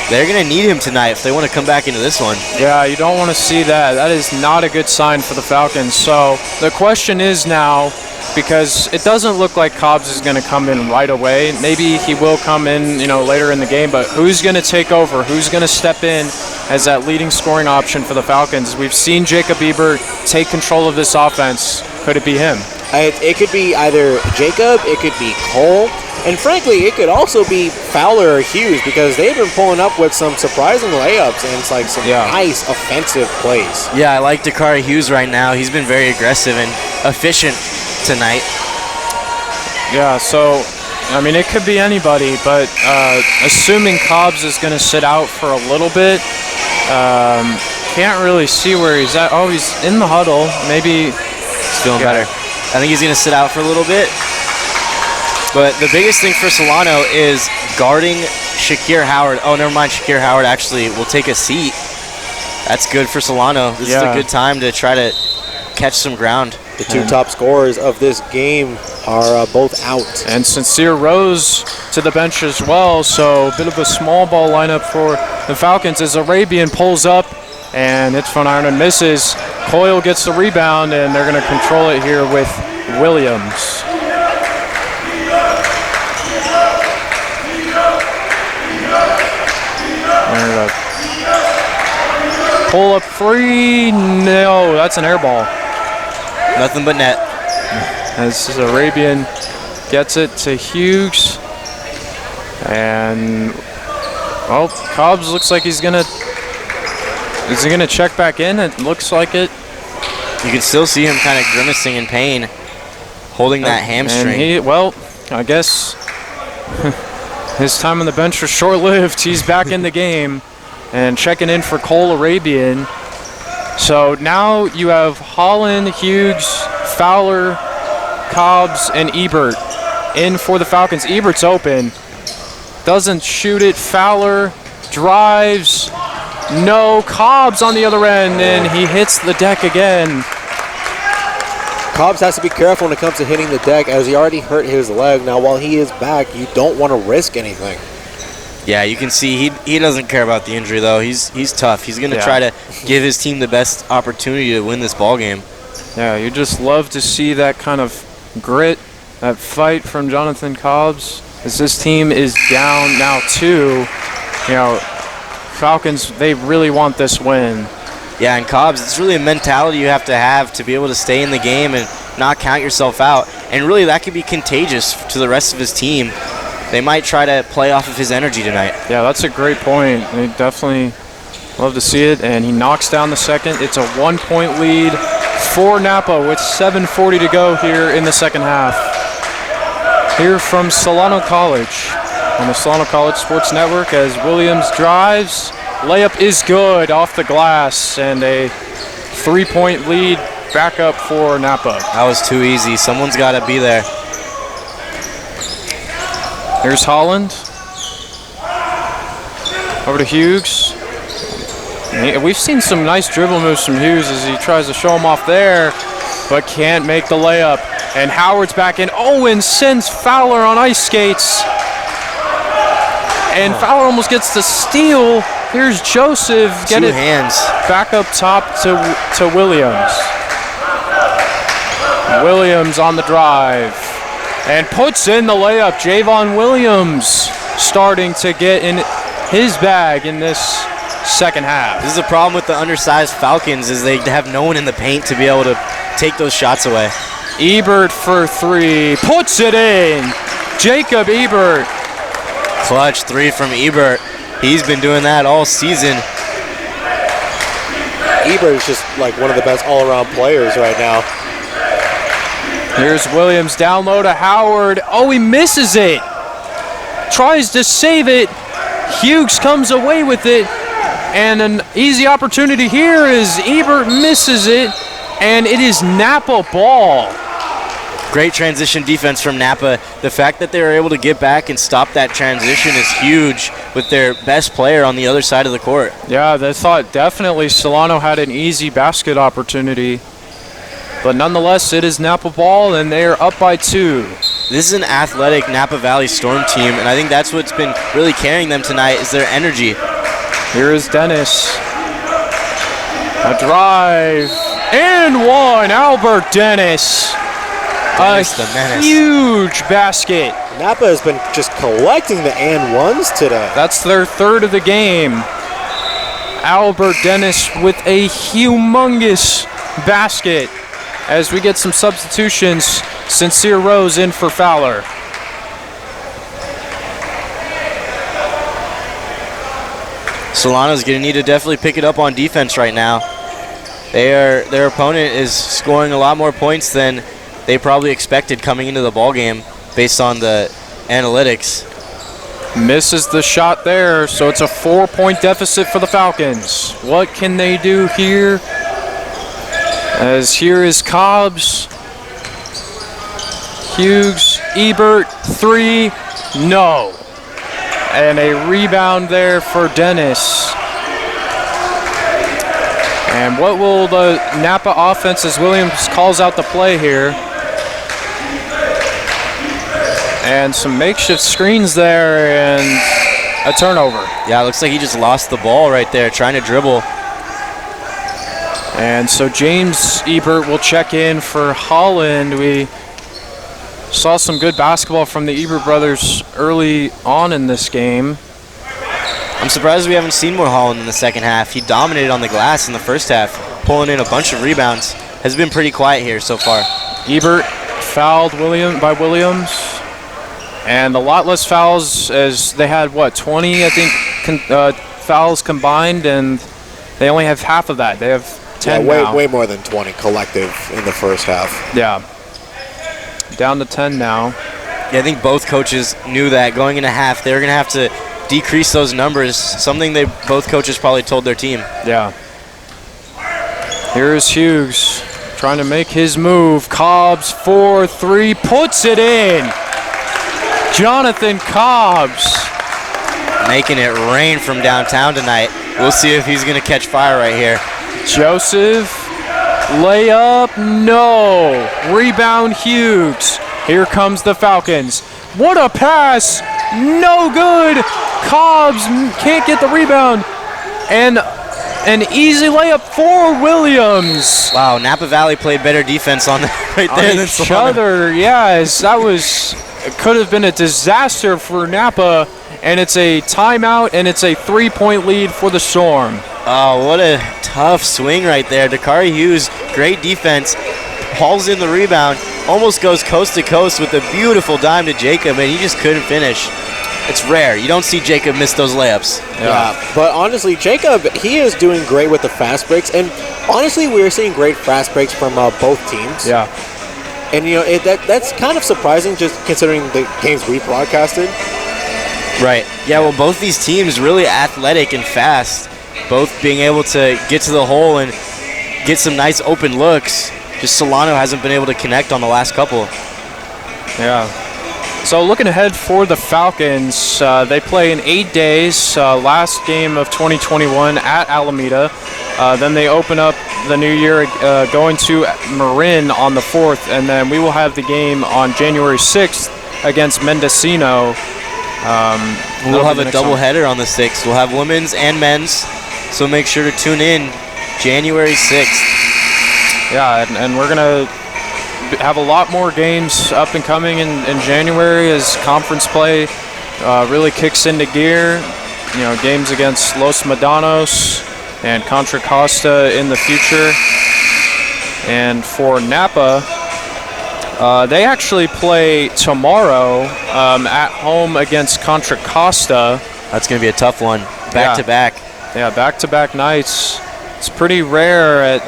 They're going to need him tonight if they want to come back into this one. Yeah, you don't want to see that. That is not a good sign for the Falcons. So the question is now, because it doesn't look like Cobbs is going to come in right away. Maybe he will come in, later in the game, but who's going to take over? Who's going to step in as that leading scoring option for the Falcons? We've seen Jacob Ebert take control of this offense. Could it be him? It could be either Jacob, it could be Cole, and frankly, it could also be Fowler or Hughes, because they've been pulling up with some surprising layups and it's like some nice offensive plays. Yeah, I like Dakari Hughes right now. He's been very aggressive and efficient tonight. Yeah, so, it could be anybody, but assuming Cobbs is going to sit out for a little bit, can't really see where he's at. Oh, he's in the huddle. Maybe he's feeling better. I think he's going to sit out for a little bit. But the biggest thing for Solano is guarding Shakir Howard. Oh, never mind. Shakir Howard actually will take a seat. That's good for Solano. This is a good time to try to catch some ground. The two top scorers of this game are both out. And Sincere Rose to the bench as well, so a bit of a small ball lineup for the Falcons as Arabian pulls up and hits front iron and misses. Coyle gets the rebound, and they're going to control it here with Williams. Pull up three. No, that's an air ball. Nothing but net. As Arabian gets it to Hughes. And, Cobbs looks like he's going to... Is he going to check back in? It looks like it. You can still see him kind of grimacing in pain, holding that hamstring. I guess his time on the bench was short-lived. He's back in the game and checking in for Cole Arabian. So now you have Holland, Hughes, Fowler, Cobbs, and Ebert in for the Falcons. Ebert's open. Doesn't shoot it. Fowler drives. No. Cobbs on the other end, and he hits the deck again. Cobbs has to be careful when it comes to hitting the deck, as he already hurt his leg. Now, while he is back, you don't want to risk anything. Yeah, you can see he doesn't care about the injury, though. He's tough. He's going to try to give his team the best opportunity to win this ball game. Yeah, you just love to see that kind of grit, that fight from Jonathan Cobbs. As this team is down now 2, Falcons, they really want this win. Yeah, and Cobbs, it's really a mentality you have to be able to stay in the game and not count yourself out. And really, that could be contagious to the rest of his team. They might try to play off of his energy tonight. Yeah, that's a great point. They definitely love to see it. And he knocks down the second. It's a 1-point lead for Napa with 7:40 to go here in the second half. Here from Solano College on the Solano College Sports Network as Williams drives. Layup is good off the glass, and a 3-point lead back up for Napa. That was too easy. Someone's got to be there. Here's Holland. Over to Hughes. We've seen some nice dribble moves from Hughes as he tries to show him off there, but can't make the layup. And Howard's back in. Owen sends Fowler on ice skates. And Fowler almost gets the steal. Here's Joseph. Get it back up top to Williams. Williams on the drive. And puts in the layup. Javon Williams starting to get in his bag in this second half. This is a problem with the undersized Falcons, is they have no one in the paint to be able to take those shots away. Ebert for 3. Puts it in. Jacob Ebert. Clutch 3 from Ebert. He's been doing that all season. Ebert is just like one of the best all-around players right now. Here's Williams down low to Howard. Oh, he misses it. Tries to save it. Hughes comes away with it. And an easy opportunity here as Ebert misses it. And it is Napa ball. Great transition defense from Napa. The fact that they were able to get back and stop that transition is huge with their best player on the other side of the court. Yeah, they thought definitely Solano had an easy basket opportunity. But nonetheless, it is Napa ball, and they are up by 2. This is an athletic Napa Valley Storm team, and I think that's what's been really carrying them tonight is their energy. Here is Dennis. A drive and one. Albert Dennis. A huge basket. Napa has been just collecting the and ones today. That's their third of the game. Albert Dennis with a humongous basket. As we get some substitutions, Sincere Rose in for Fowler. Solano's going to need to definitely pick it up on defense right now. Their opponent is scoring a lot more points than they probably expected coming into the ball game based on the analytics. Misses the shot there, so it's a 4-point deficit for the Falcons. What can they do here? As here is Cobbs. Hughes, Ebert, 3, no. And a rebound there for Dennis. And what will the Napa offense, as Williams calls out the play here? And some makeshift screens there and a turnover. Yeah, it looks like he just lost the ball right there trying to dribble. And so James Ebert will check in for Holland. We saw some good basketball from the Ebert brothers early on in this game. I'm surprised we haven't seen more Holland in the second half. He dominated on the glass in the first half, pulling in a bunch of rebounds. Has been pretty quiet here so far. Ebert fouled by Williams. And a lot less fouls, as they had, 20, I think, fouls combined, and they only have half of that. They have 10 now. Way more than 20 collective in the first half. Yeah. Down to 10 now. Yeah, I think both coaches knew that going into half. They were going to have to decrease those numbers, something both coaches probably told their team. Yeah. Here's Hughes trying to make his move. Cobbs 4-3, puts it in. Jonathan Cobbs. Making it rain from downtown tonight. We'll see if he's going to catch fire right here. Joseph, layup, no. Rebound Hughes. Here comes the Falcons. What a pass, no good. Cobbs can't get the rebound. And an easy layup for Williams. Wow, Napa Valley played better defense on that right there than each other. Yes, that could have been a disaster for Napa, and it's a timeout, and it's a 3-point lead for the Storm. Oh, what a tough swing right there. Dakari Hughes, great defense, hauls in the rebound, almost goes coast to coast with a beautiful dime to Jacob, and he just couldn't finish. It's rare. You don't see Jacob miss those layups. Yeah, but honestly, Jacob, he is doing great with the fast breaks, and honestly, we're seeing great fast breaks from both temes. Yeah. And, that's kind of surprising just considering the games we broadcasted. Right. Yeah, well, both these teams really athletic and fast, both being able to get to the hole and get some nice open looks. Just Solano hasn't been able to connect on the last couple. Yeah. So looking ahead for the Falcons, they play in 8 days, last game of 2021 at Alameda. Then they open up the new year going to Marin on the 4th, and then we will have the game on January 6th against Mendocino. We'll have a doubleheader on the 6th. We'll have women's and men's, so make sure to tune in January 6th. Yeah, and we're going to have a lot more games up and coming in January as conference play really kicks into gear. Games against Los Medanos and Contra Costa in the future. And for Napa, they actually play tomorrow at home against Contra Costa. That's going to be a tough one. Back-to-back. Yeah, back-to-back nights. It's pretty rare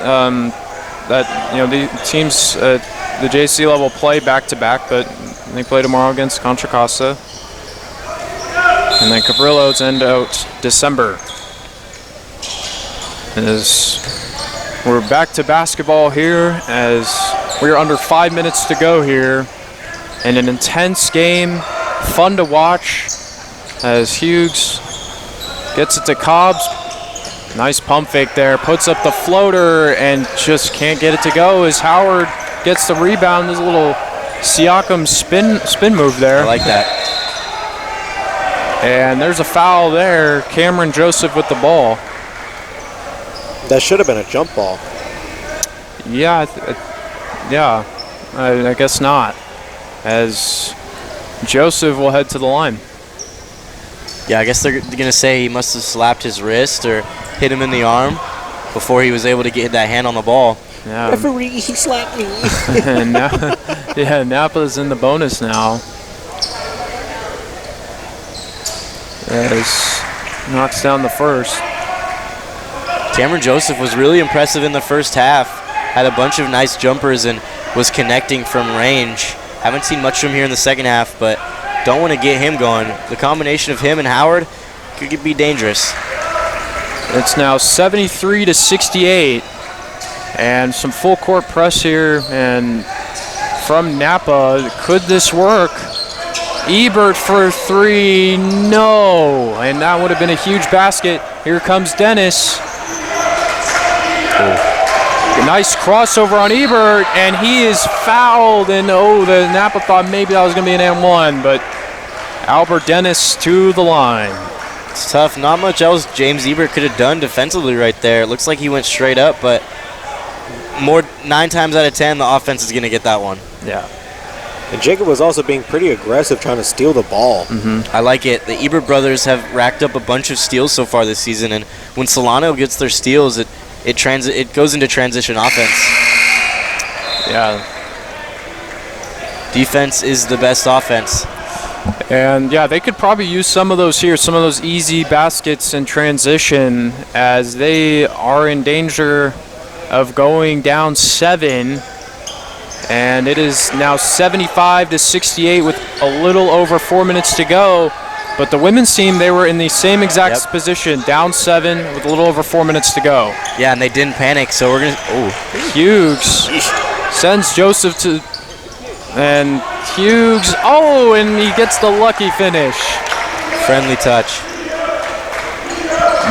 that the teams at the JC level play back-to-back, but they play tomorrow against Contra Costa. And then Cabrillo's end out December. As we're back to basketball here, as we are under 5 minutes to go here. And an intense game, fun to watch, as Hughes gets it to Cobbs. Nice pump fake there, puts up the floater and just can't get it to go as Howard gets the rebound. There's a little Siakam spin move there. I like that. And there's a foul there. Cameron Joseph with the ball. That should have been a jump ball. Yeah, I guess not. As Joseph will head to the line. Yeah, I guess they're going to say he must have slapped his wrist or hit him in the arm before he was able to get that hand on the ball. Yeah. Referee, he slapped me. And Napa's in the bonus now. As knocks down the first. Cameron Joseph was really impressive in the first half. Had a bunch of nice jumpers and was connecting from range. Haven't seen much from him here in the second half, but don't want to get him going. The combination of him and Howard could be dangerous. It's now 73-68, and some full court press here. And from Napa, could this work? Ebert for three, no, and that would have been a huge basket. Here comes Dennis. Nice crossover on Ebert, and he is fouled, and the Napa thought maybe that was going to be an and-one, but Albert Dennis to the line. It's tough. Not much else James Ebert could have done defensively right there. It looks like he went straight up, but 9 times out of 10, the offense is going to get that one. Yeah. And Jacob was also being pretty aggressive trying to steal the ball. I like it. The Ebert brothers have racked up a bunch of steals so far this season, and when Solano gets their steals, it goes into transition offense. Yeah. Defense is the best offense. And yeah, they could probably use some of those here, some of those easy baskets in transition, as they are in danger of going down 7. And it is now 75-68 with a little over 4 minutes to go. But the women's team, they were in the same exact position, down 7 with a little over 4 minutes to go. Yeah, and they didn't panic, so we're going to... Hughes sends Joseph to... And Hughes, and he gets the lucky finish. Friendly touch.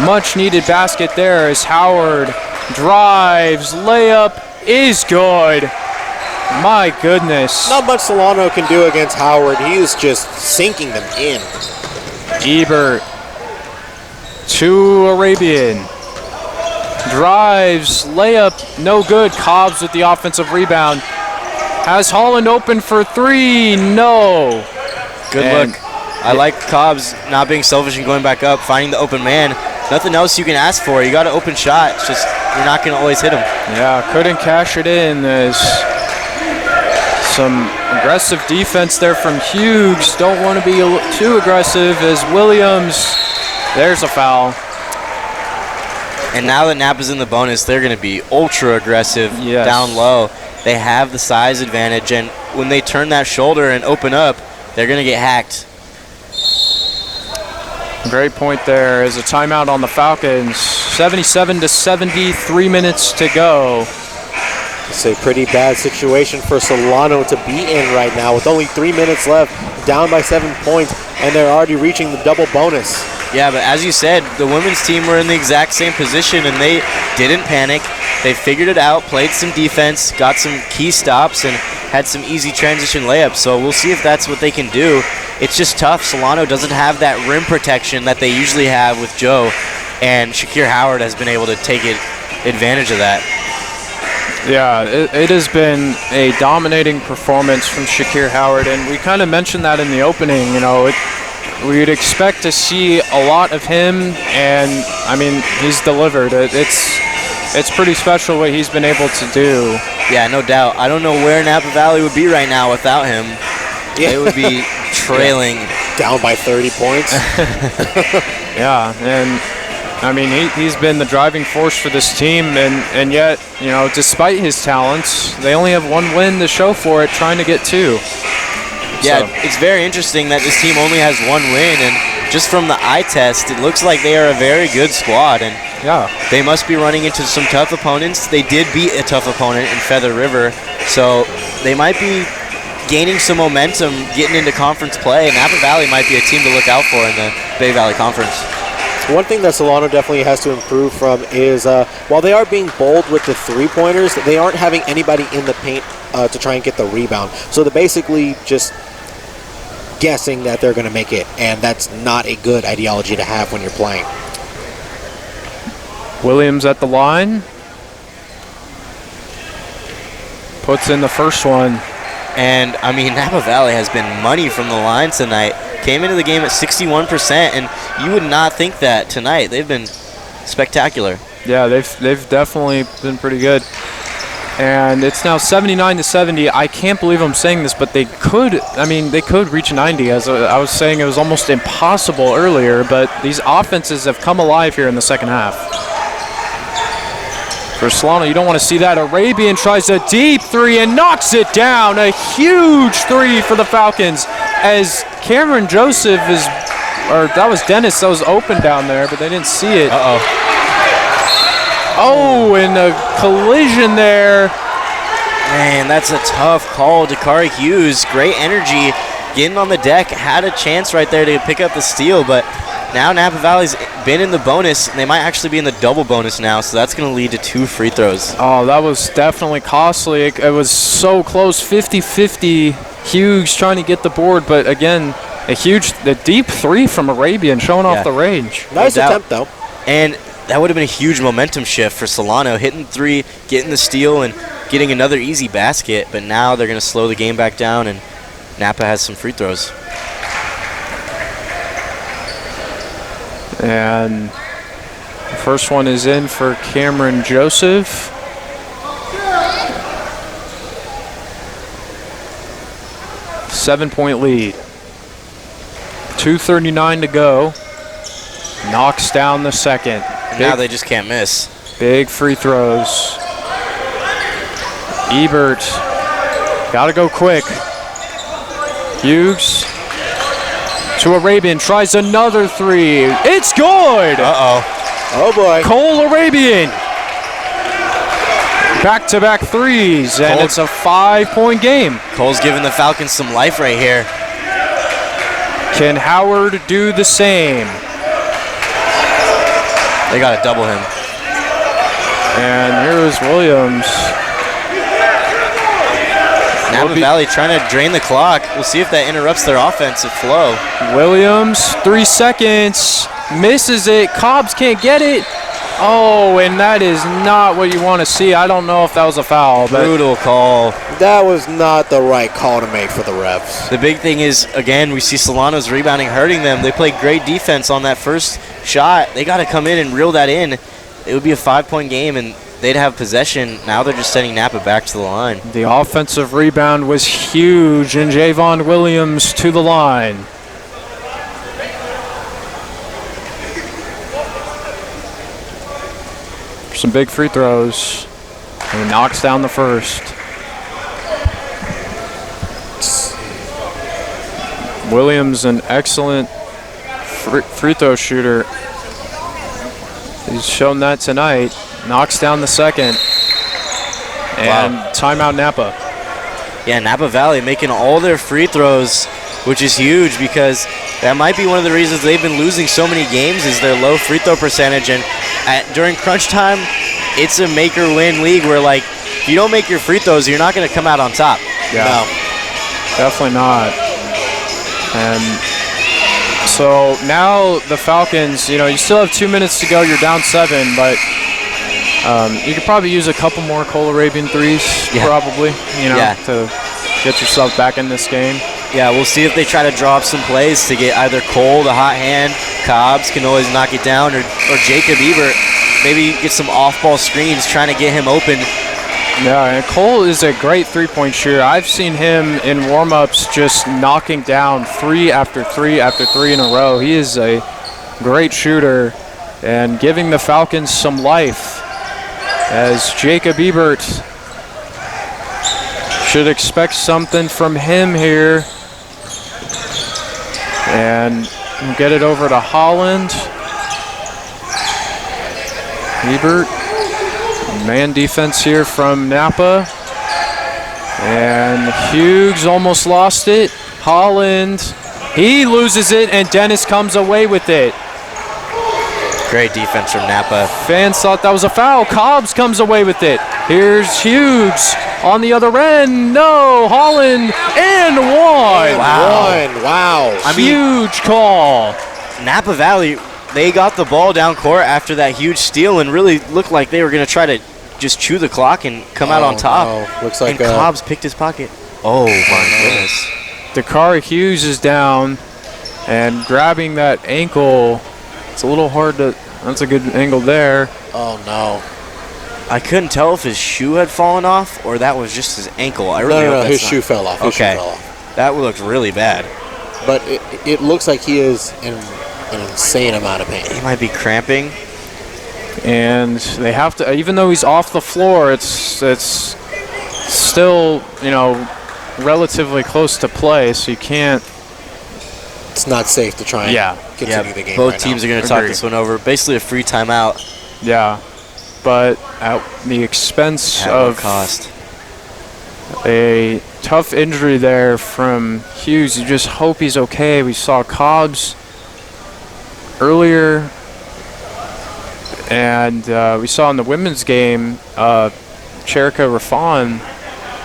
Much needed basket there as Howard drives, layup is good. My goodness. Not much Solano can do against Howard. He is just sinking them in. Ebert to Arabian. Drives, layup, no good. Cobbs with the offensive rebound. Has Holland open for 3, no. Good look. I like Cobbs not being selfish and going back up, finding the open man. Nothing else you can ask for. You got an open shot. It's just you're not going to always hit him. Yeah, couldn't cash it in. There's some aggressive defense there from Hughes. Don't want to be too aggressive as Williams. There's a foul. And now that Napa's in the bonus, they're going to be ultra aggressive down low. They have the size advantage, and when they turn that shoulder and open up, they're going to get hacked. Great point there. As a timeout on the Falcons. 77-70, 3 minutes to go. It's a pretty bad situation for Solano to be in right now with only 3 minutes left, down by 7 points, and they're already reaching the double bonus. Yeah, but as you said, the women's team were in the exact same position, and they didn't panic. They figured it out, played some defense, got some key stops, and had some easy transition layups. So we'll see if that's what they can do. It's just tough. Solano doesn't have that rim protection that they usually have with Joe, and Shakir Howard has been able to take advantage of that. Yeah, it has been a dominating performance from Shakir Howard, and we kind of mentioned that in the opening. You know, we'd expect to see a lot of him, and I mean, he's delivered. It's pretty special what he's been able to do. Yeah, no doubt. I don't know where Napa Valley would be right now without him. Yeah. They would be trailing. Down by 30 points. Yeah, and I mean, he's been the driving force for this team, and yet, you know, despite his talents, they only have 1 win to show for it, trying to get 2. Yeah, it's very interesting that this team only has 1 win, and just from the eye test, it looks like they are a very good squad, and they must be running into some tough opponents. They did beat a tough opponent in Feather River, so they might be gaining some momentum getting into conference play, and Napa Valley might be a team to look out for in the Bay Valley Conference. One thing that Solano definitely has to improve from is while they are being bold with the 3-pointers, they aren't having anybody in the paint to try and get the rebound. So they're basically just guessing that they're going to make it, and that's not a good ideology to have when you're playing. Williams at the line. Puts in the first one. And, I mean, Napa Valley has been money from the line tonight. Came into the game at 61%, and you would not think that tonight. They've been spectacular. Yeah, they've definitely been pretty good. And it's now 79-70. I can't believe I'm saying this, but they could reach 90. As I was saying, it was almost impossible earlier, but these offenses have come alive here in the second half. For Solano, you don't want to see that. Arabian tries a deep three and knocks it down. A huge three for the Falcons as Cameron Joseph that was Dennis that was open down there, but they didn't see it. Oh, and a collision there. Man, that's a tough call. Dakari Hughes, great energy, getting on the deck, had a chance right there to pick up the steal, but now Napa Valley's been in the bonus, and they might actually be in the double bonus now, so that's going to lead to 2 free throws. Oh, that was definitely costly. It was so close, 50-50. Hughes trying to get the board, but again, the deep three from Arabian showing off the range. Nice attempt, though. And that would have been a huge momentum shift for Solano, hitting 3, getting the steal, and getting another easy basket, but now they're going to slow the game back down, and Napa has some free throws. And the first one is in for Cameron Joseph. Seven-point lead. 2:39 to go. Knocks down the second. Now they just can't miss. Big free throws. Ebert. Got to go quick. Hughes. To Arabian, tries another three. It's good! Oh boy. Cole Arabian. Back-to-back threes, and it's a 5-point game. Cole's giving the Falcons some life right here. Can Howard do the same? They got to double him. And here's Williams. Napa Valley trying to drain the clock. We'll see if that interrupts their offensive flow. Williams, 3 seconds, misses it. Cobbs can't get it. Oh, and that is not what you want to see. I don't know if that was a foul. Brutal call. That was not the right call to make for the refs. The big thing is, again, we see Solano's rebounding hurting them. They played great defense on that first shot. They got to come in and reel that in. It would be a 5-point game, and they'd have possession. Now they're just sending Napa back to the line. The offensive rebound was huge, and Javon Williams to the line. Some big free throws. And he knocks down the first. Williams, an excellent free throw shooter. He's shown that tonight. Knocks down the second. And timeout Napa. Yeah, Napa Valley making all their free throws, which is huge because that might be one of the reasons they've been losing so many games is their low free throw percentage. And during crunch time, it's a make-or-win league where, like, if you don't make your free throws, you're not going to come out on top. Yeah, no. Definitely not. And so now the Falcons, you still have 2 minutes to go. You're down 7, but you could probably use a couple more Cole Arabian threes, probably, to get yourself back in this game. Yeah, we'll see if they try to draw up some plays to get either Cole, the hot hand, Cobbs can always knock it down, or Jacob Ebert, maybe get some off-ball screens trying to get him open. Yeah, and Cole is a great three-point shooter. I've seen him in warm-ups just knocking down 3 after 3 after 3 in a row. He is a great shooter and giving the Falcons some life as Jacob Ebert should expect something from him here. And get it over to Holland. Ebert. Man defense here from Napa. And Hughes almost lost it. Holland. He loses it, and Dennis comes away with it. Great defense from Napa. Fans thought that was a foul. Cobbs comes away with it. Here's Hughes on the other end. No, Holland and one. Wow. Huge call. Napa Valley, they got the ball down court after that huge steal and really looked like they were going to try to just chew the clock and come out on top. No. Looks like and Cobbs picked his pocket. Oh, my goodness. Dakari Hughes is down and grabbing that ankle. It's a little hard to, that's a good angle there. Oh, no. I couldn't tell if his shoe had fallen off or that was just his ankle. I really hope his shoe fell off. Okay. That looked really bad. But it looks like he is in an insane amount of pain. He might be cramping. And they have to, even though he's off the floor, it's still, relatively close to play, so you can't. It's not safe to try and continue the game. Both teams are going to talk this one over. Basically a free timeout. Yeah, but at the expense of cost. A tough injury there from Hughes. You just hope he's okay. We saw Cobbs earlier, and we saw in the women's game, Cherika Rafan.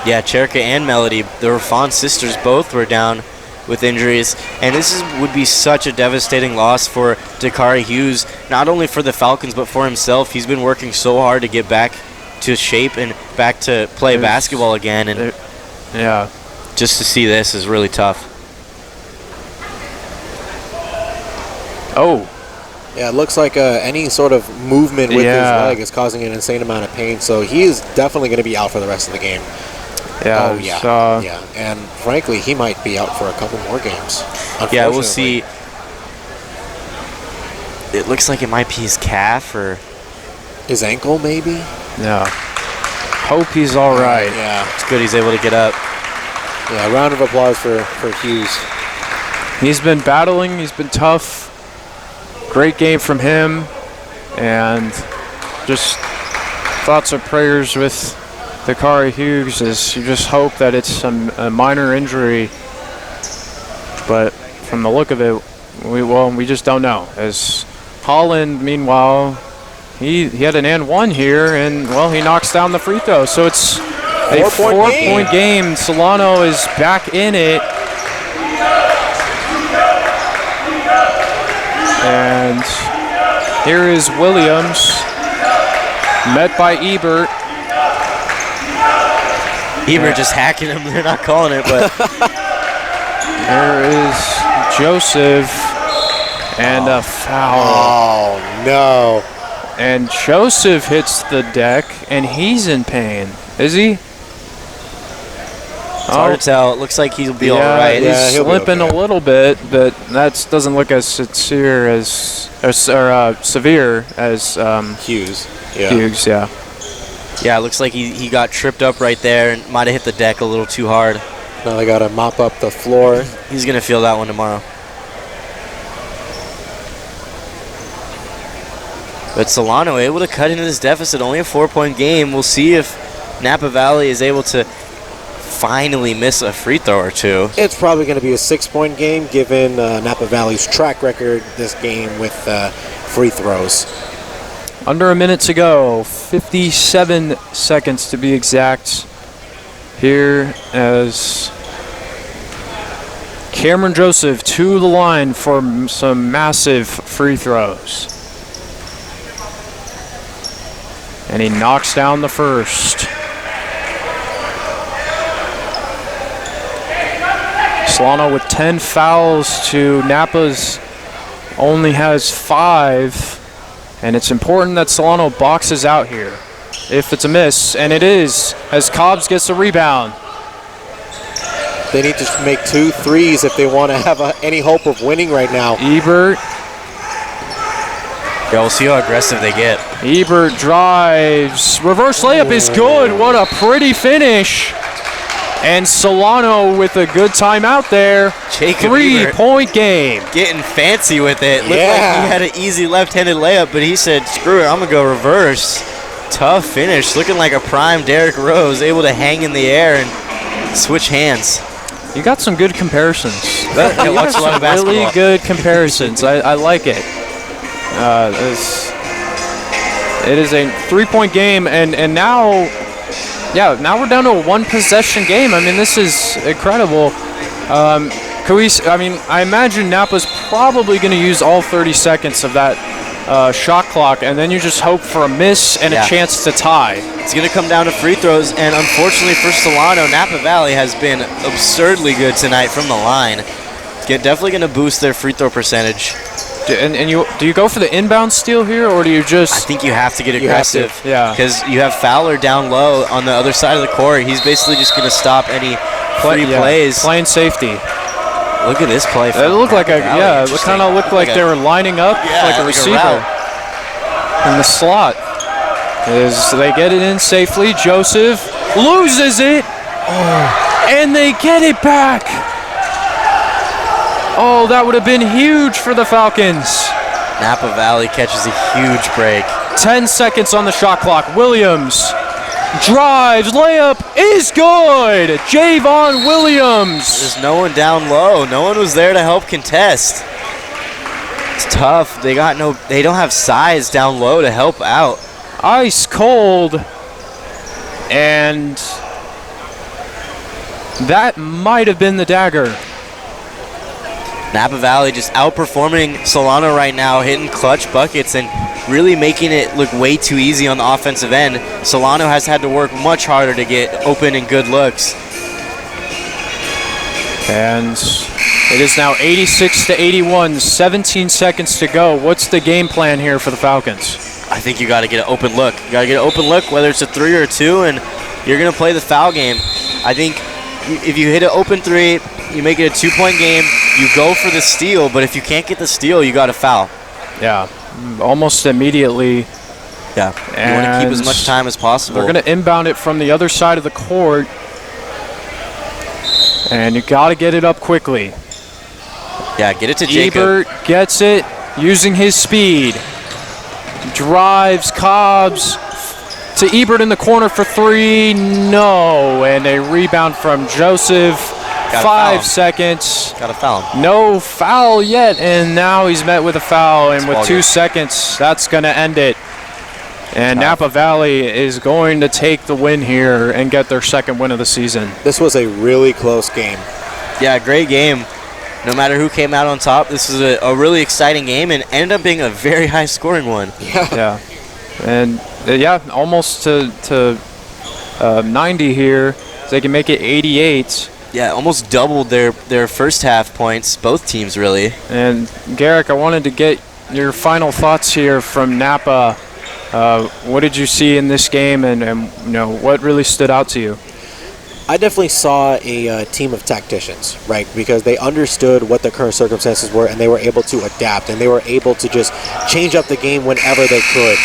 Yeah, Cherika and Melody, the Rafan sisters, both were down with injuries, and this would be such a devastating loss for Dakari Hughes, not only for the Falcons but for himself. He's been working so hard to get back to shape and back to play basketball again, and just to see this is really tough. Oh. Yeah, it looks like any sort of movement with his leg is causing an insane amount of pain, so he is definitely going to be out for the rest of the game. Yeah. And frankly, he might be out for a couple more games. Yeah, we'll see. It looks like it might be his calf or his ankle, maybe. Yeah. Hope he's all right. Yeah. It's good he's able to get up. Yeah, round of applause for Hughes. He's been battling. He's been tough. Great game from him. And just thoughts and prayers with Dakari Hughes, as you just hope that it's a minor injury, but from the look of it, we just don't know. As Holland, meanwhile, he had an and one here, and he knocks down the free throw. So it's a 4-point game. Solano is back in it, and here is Williams, met by Ebert. Ebert just hacking him. They're not calling it, but there is Joseph and a foul. Oh, no. And Joseph hits the deck, and he's in pain. Is he? It's hard to tell. It looks like he'll be all right. He's slipping a little bit, but that doesn't look as severe as Hughes. Hughes, yeah. Yeah, it looks like he got tripped up right there and might have hit the deck a little too hard. Now they got to mop up the floor. He's going to feel that one tomorrow. But Solano able to cut into this deficit, only a 4-point game. We'll see if Napa Valley is able to finally miss a free throw or two. It's probably going to be a 6-point game given Napa Valley's track record this game with free throws. Under a minute to go, 57 seconds to be exact. Here as Cameron Joseph to the line for some massive free throws. And he knocks down the first. Solano with 10 fouls to Napa's only has 5. And it's important that Solano boxes out here if it's a miss, and it is, as Cobbs gets the rebound. They need to make 2 threes if they want to have any hope of winning right now. Ebert. Yeah, we'll see how aggressive they get. Ebert drives. Reverse layup is good. What a pretty finish. And Solano with a good timeout there. 3-point game. Getting fancy with it. Looked like he had an easy left-handed layup, but he said, screw it, I'm going to go reverse. Tough finish. Looking like a prime Derrick Rose, able to hang in the air and switch hands. You got some good comparisons. I watch a lot of basketball. Really good comparisons. I like it. It is a 3-point game, and now we're down to a 1-possession game. I mean, this is incredible. I imagine Napa's probably going to use all 30 seconds of that shot clock, and then you just hope for a miss and a chance to tie. It's going to come down to free throws, and unfortunately for Solano, Napa Valley has been absurdly good tonight from the line. It's definitely going to boost their free throw percentage. Do you go for the inbound steal here, or do you just? I think you have to get aggressive. Because Yeah. you have Fowler down low on the other side of the court. He's basically just going to stop any free plays. Playing safety. Look at this play. It looked like it kind of looked like they were lining up like a receiver in the slot. As they get it in safely, Joseph loses it, and they get it back. Oh, that would have been huge for the Falcons. Napa Valley catches a huge break. 10 seconds on the shot clock. Williams drives, layup is good. Javon Williams. There's no one down low. No one was there to help contest. It's tough. They don't have size down low to help out. Ice cold. And that might have been the dagger. Napa Valley just outperforming Solano right now, hitting clutch buckets and really making it look way too easy on the offensive end. Solano has had to work much harder to get open and good looks. And it is now 86-81, 17 seconds to go. What's the game plan here for the Falcons? I think you got to get an open look. You got to get an open look, whether it's a 3 or a 2, and you're going to play the foul game. I think if you hit an open 3, you make it a 2-point game, you go for the steal, but if you can't get the steal, you got to foul. Yeah, almost immediately. Yeah, you want to keep as much time as possible. They're going to inbound it from the other side of the court, and you got to get it up quickly. Yeah, get it to Jacob. Ebert gets it using his speed. Drives, Cobbs to Ebert in the corner for 3. No, and a rebound from Joseph. 5 seconds. Got a foul. No foul yet, and now he's met with a foul, and with 2 seconds, that's going to end it. And Napa Valley is going to take the win here and get their second win of the season. This was a really close game. Yeah, great game. No matter who came out on top, this is a really exciting game and ended up being a very high-scoring one. Yeah. And, almost to 90 here. So they can make it 88. Yeah, almost doubled their first half points, both teams really. And Garrick, I wanted to get your final thoughts here from Napa. What did you see in this game, and what really stood out to you? I definitely saw a team of tacticians, right? Because they understood what the current circumstances were, and they were able to adapt, and they were able to just change up the game whenever they could.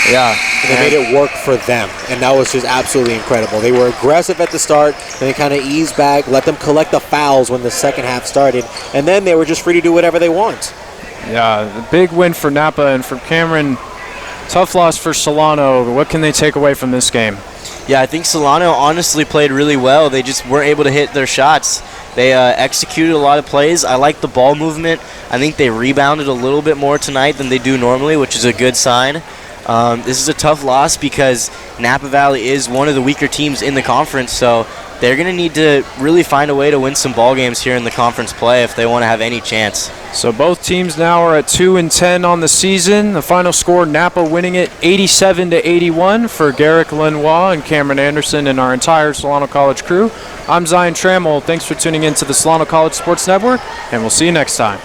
Yeah. And they made it work for them, and that was just absolutely incredible. They were aggressive at the start, and they kind of eased back, let them collect the fouls when the second half started, and then they were just free to do whatever they want. Yeah, the big win for Napa, and for Cameron, tough loss for Solano. What can they take away from this game? Yeah, I think Solano honestly played really well. They just weren't able to hit their shots. They executed a lot of plays. I like the ball movement. I think they rebounded a little bit more tonight than they do normally, which is a good sign. This is a tough loss because Napa Valley is one of the weaker teams in the conference, so they're going to need to really find a way to win some ball games here in the conference play if they want to have any chance. So both teams now are at 2-10 on the season. The final score, Napa winning it 87-81 for Garrick Lenoir and Cameron Anderson and our entire Solano College crew. I'm Zion Trammell. Thanks for tuning in to the Solano College Sports Network, and we'll see you next time.